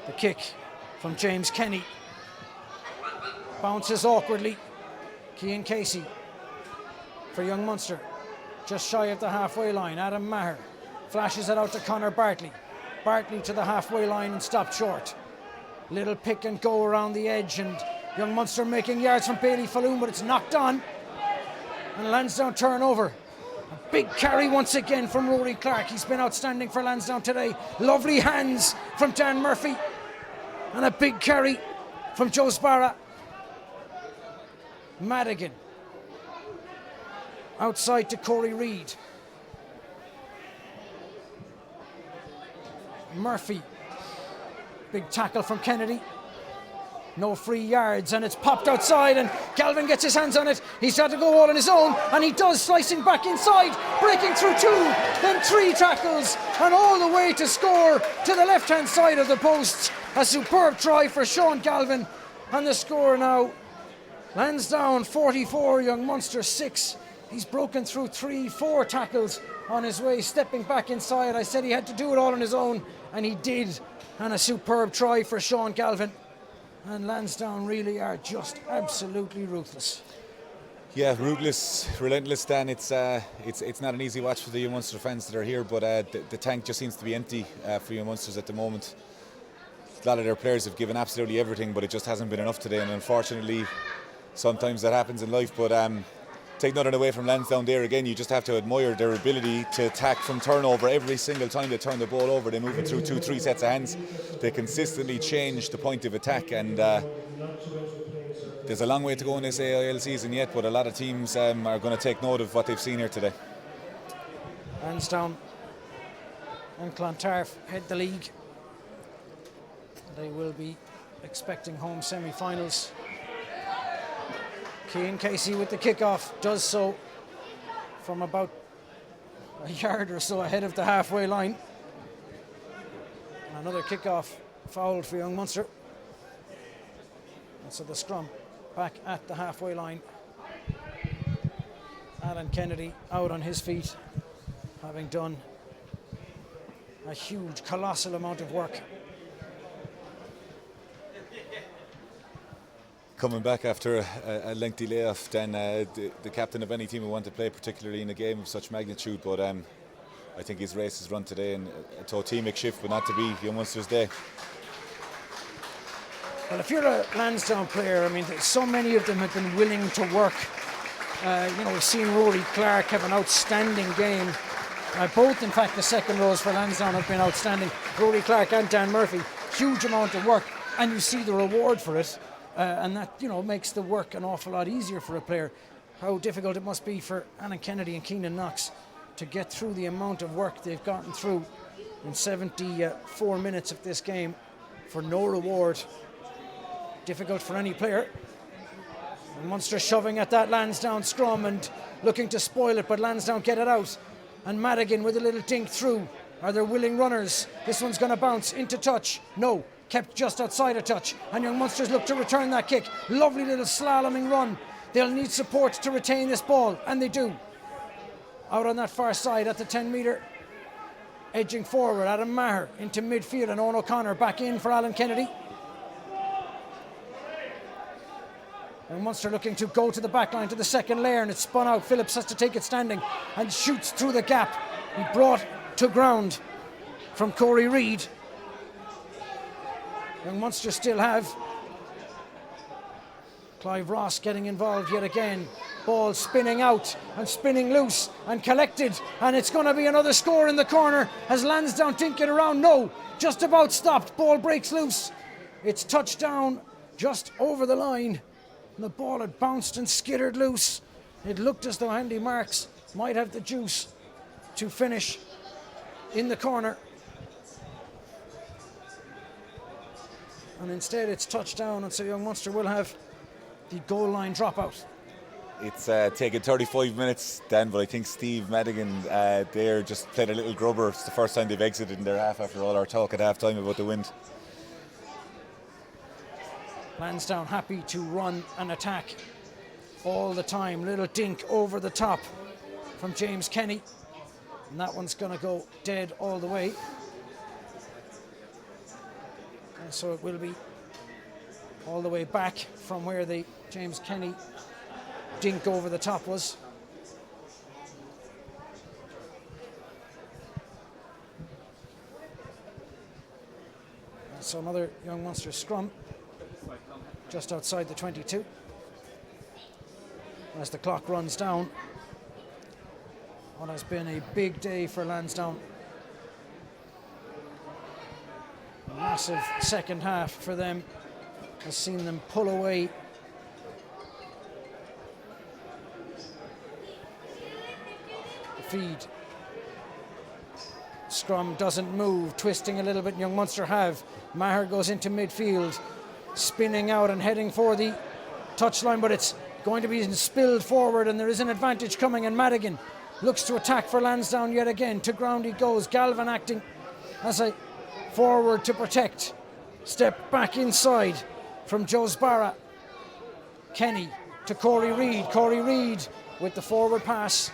[SPEAKER 1] The kick from James Kenny bounces awkwardly. Cian Casey for young Munster. Just shy of the halfway line. Adam Maher flashes it out to Conor Bartley. Bartley to the halfway line and stopped short. Little pick and go around the edge, and young Munster making yards from Bailey Falloon, but it's knocked on. And Lansdowne turnover. A big carry once again from Rory Clark. He's been outstanding for Lansdowne today. Lovely hands from Dan Murphy. And a big carry from Joe Sbarra. Madigan. Outside to Corey Reid. Murphy. Big tackle from Kennedy. No free yards, and it's popped outside, and Galvin gets his hands on it. He's had to go all on his own, and he does, slicing back inside, breaking through 2, then 3 tackles, and all the way to score to the left-hand side of the posts. A superb try for Sean Galvin, and the score now, Lansdowne 44, young Munster 6. He's broken through 3-4 tackles on his way, stepping back inside. I said he had to do it all on his own, and he did, and a superb try for Sean Galvin. And Lansdowne really are just absolutely ruthless.
[SPEAKER 2] Yeah, ruthless, relentless, Dan. It's not an easy watch for the young Munster fans that are here, but the tank just seems to be empty for young Munsters at the moment. A lot of their players have given absolutely everything, but it just hasn't been enough today, and unfortunately sometimes that happens in life. But take nothing away from Lansdowne there again. You just have to admire their ability to attack from turnover. Every single time they turn the ball over, they move it through 2-3 sets of hands. They consistently change the point of attack, and there's a long way to go in this AIL season yet, but a lot of teams are going to take note of what they've seen here today.
[SPEAKER 1] Lansdowne and Clontarf head the league. They will be expecting home semi-finals. Cian Casey with the kickoff does so from about a yard or so ahead of the halfway line. Another kickoff fouled for young Munster. And so the scrum back at the halfway line. Alan Kennedy out on his feet, having done a huge, colossal amount of work.
[SPEAKER 2] Coming back after a lengthy layoff, then the captain of any team will want to play, particularly in a game of such magnitude. But I think his race is run today, and a totemic shift, but not to be young Munster's day.
[SPEAKER 1] Well, if you're a Lansdowne player, I mean, so many of them have been willing to work. We've seen Rory Clark have an outstanding game. Both, in fact, the second rows for Lansdowne have been outstanding. Rory Clark and Dan Murphy, huge amount of work, and you see the reward for it. And that, makes the work an awful lot easier for a player. How difficult it must be for Alan Kennedy and Kiernan Knox to get through the amount of work they've gotten through in 74 minutes of this game for no reward. Difficult for any player. And Munster shoving at that Lansdowne scrum and looking to spoil it, but Lansdowne get it out. And Madigan with a little dink through. Are there willing runners? This one's going to bounce into touch. No. Kept just outside a touch, and young Munsters look to return that kick. Lovely little slaloming run. They'll need support to retain this ball, and they do. Out on that far side at the 10-metre, edging forward, Adam Maher into midfield, and Owen O'Connor back in for Alan Kennedy. And Munster looking to go to the back line to the second layer, and it's spun out. Phillips has to take it standing and shoots through the gap. He brought to ground from Corey Reid. Young Munster still have Clive Ross getting involved yet again. Ball spinning out and spinning loose and collected, and it's going to be another score in the corner as Lansdowne think it around. No, just about stopped. Ball breaks loose. It's touchdown just over the line. And the ball had bounced and skittered loose. It looked as though Andy Marks might have the juice to finish in the corner. And instead it's touchdown, and so young Munster will have the goal line dropout.
[SPEAKER 2] It's taken 35 minutes, Dan, but I think Steve Madigan there just played a little grubber. It's the first time they've exited in their half after all our talk at half time about the wind.
[SPEAKER 1] Lansdowne happy to run and attack all the time. Little dink over the top from James Kenny, and that one's going to go dead all the way. And so it will be all the way back from where the James Kenny dink over the top was. So another young Munster scrum just outside the 22 as the clock runs down. What has been a big day for Lansdowne. A massive second half for them has seen them pull away. The feed. Scrum doesn't move, twisting a little bit. Young Munster have. Maher goes into midfield, spinning out and heading for the touchline, but it's going to be spilled forward and there is an advantage coming, and Madigan looks to attack for Lansdowne yet again. To ground he goes. Galvin acting as a forward to protect. Step back inside from Joe Sbarra. Kenny to Corey Reid. Corey Reid with the forward pass,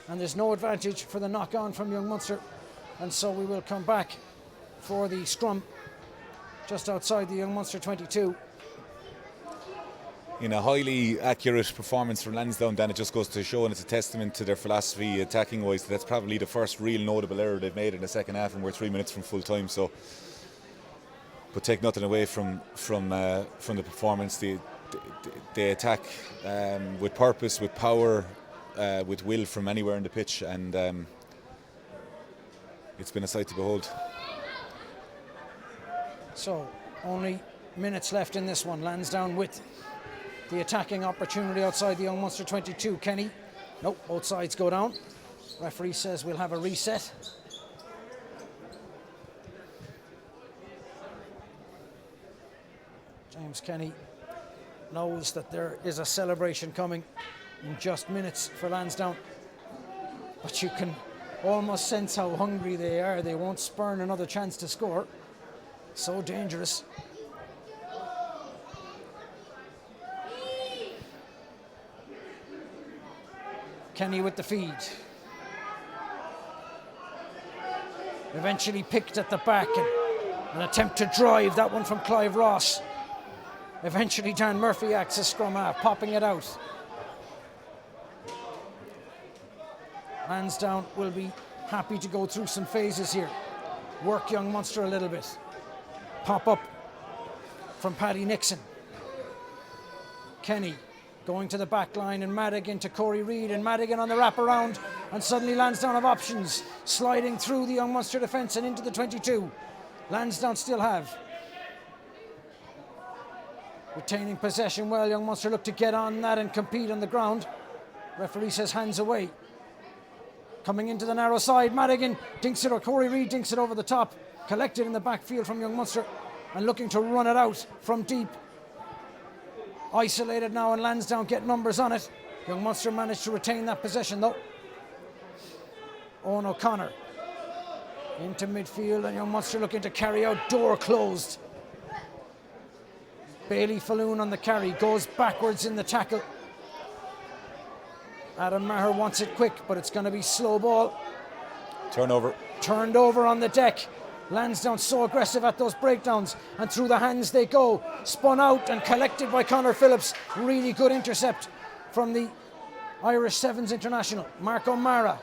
[SPEAKER 1] and there's no advantage for the knock on from young Munster, and so we will come back for the scrum just outside the young Munster 22.
[SPEAKER 2] In a highly accurate performance from Lansdowne, then it just goes to show, and it's a testament to their philosophy attacking wise. That's probably the first real notable error they've made in the second half, and we're 3 minutes from full time. So, but take nothing away from the performance. They attack with purpose, with power, with will from anywhere in the pitch, and it's been a sight to behold.
[SPEAKER 1] So only minutes left in this one. Lansdowne with the attacking opportunity outside the young Munster 22. Kenny, nope, both sides go down. Referee says we'll have a reset. James Kenny knows that there is a celebration coming in just minutes for Lansdowne, but you can almost sense how hungry they are. They won't spurn another chance to score. So dangerous. Kenny with the feed. Eventually picked at the back, and an attempt to drive, that one from Clive Ross. Eventually Dan Murphy acts as scrum half, popping it out. Lansdowne will be happy to go through some phases here. Work young Munster a little bit. Pop up from Paddy Nixon. Kenny going to the back line, and Madigan to Corey Reid, and Madigan on the wraparound, and suddenly Lansdowne have options, sliding through the young Munster defence and into the 22. Lansdowne still have. Retaining possession well, young Munster look to get on that and compete on the ground. Referee says hands away. Coming into the narrow side, Madigan dinks it, or Corey Reid dinks it over the top. Collected in the backfield from young Munster and looking to run it out from deep. Isolated now, and Lansdowne get numbers on it. Young Munster managed to retain that possession though. Owen O'Connor into midfield, and young Munster looking to carry out, door closed. Bailey Falloon on the carry, goes backwards in the tackle. Adam Maher wants it quick, but it's going to be slow ball.
[SPEAKER 2] Turnover.
[SPEAKER 1] Turned over on the deck. Lansdowne so aggressive at those breakdowns, and through the hands they go. Spun out and collected by Conor Phillips. Really good intercept from the Irish Sevens international. Mark O'Mara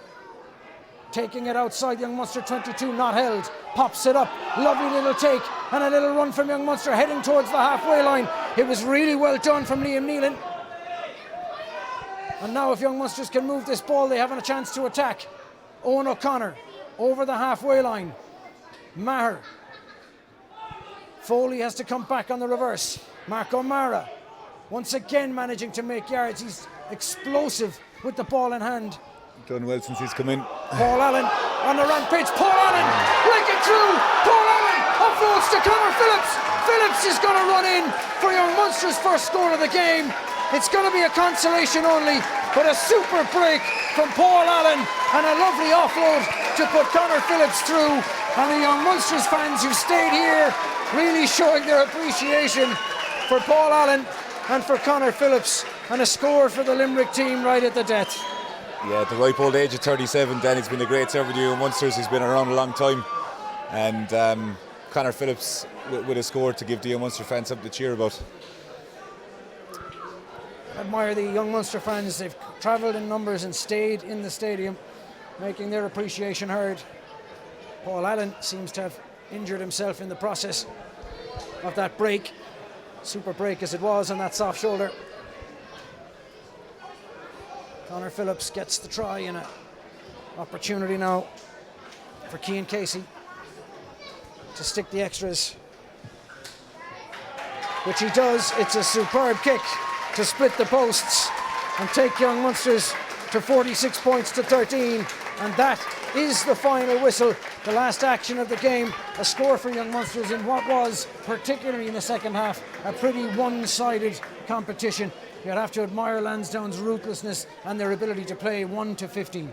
[SPEAKER 1] taking it outside young Munster 22, not held. Pops it up. Lovely little take and a little run from young Munster heading towards the halfway line. It was really well done from Liam Nealon. And now if young Munsters can move this ball, they have a chance to attack. Owen O'Connor over the halfway line. Maher. Foley has to come back on the reverse. Mark O'Mara once again managing to make yards. He's explosive with the ball in hand.
[SPEAKER 2] Done well since he's come in.
[SPEAKER 1] Paul Allen on the rampage. Paul Allen breaking through. Paul Allen offloads to Conor Phillips. Phillips is going to run in for young Munster's first score of the game. It's going to be a consolation only, but a super break from Paul Allen and a lovely offload to put Conor Phillips through. And the young Munsters fans who stayed here really showing their appreciation for Paul Allen and for Conor Phillips, and a score for the Limerick team right at the death.
[SPEAKER 2] Yeah, at the ripe old age of 37, Danny's been a great servant to you Munsters. He's been around a long time, and Conor Phillips with a score to give the Munster fans something to cheer about.
[SPEAKER 1] admire the young Munster fans. They've travelled in numbers and stayed in the stadium, making their appreciation heard. Paul Allen seems to have injured himself in the process of that break, super break as it was, on that soft shoulder. Conor Phillips gets the try, and an opportunity now for Cian Casey to stick the extras, which he does. It's a superb kick to split the posts and take young Munsters to 46 points to 13, and that is the final whistle, the last action of the game. A score for young Munsters in what was, particularly in the second half, a pretty one-sided competition. You'd have to admire Lansdowne's ruthlessness and their ability to play 1 to 15.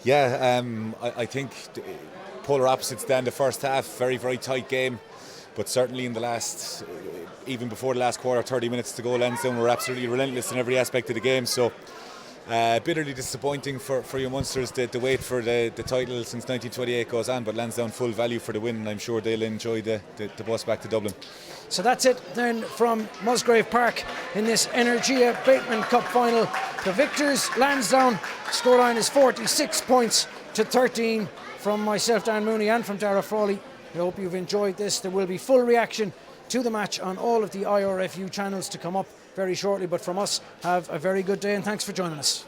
[SPEAKER 2] Yeah, I think polar opposites then. The first half, very, very tight game. But certainly in the last, even before the last quarter, 30 minutes to go, Lansdowne were absolutely relentless in every aspect of the game. So bitterly disappointing for your Munsters. The wait for the title since 1928 goes on, but Lansdowne full value for the win, and I'm sure they'll enjoy the bus back to Dublin.
[SPEAKER 1] So that's it then from Musgrave Park in this Energia Bateman Cup final. The victors, Lansdowne. Scoreline is 46 points to 13 from myself, Dan Mooney, and from Darragh Frawley. I hope you've enjoyed this. There will be full reaction to the match on all of the IRFU channels to come up very shortly. But from us, have a very good day and thanks for joining us.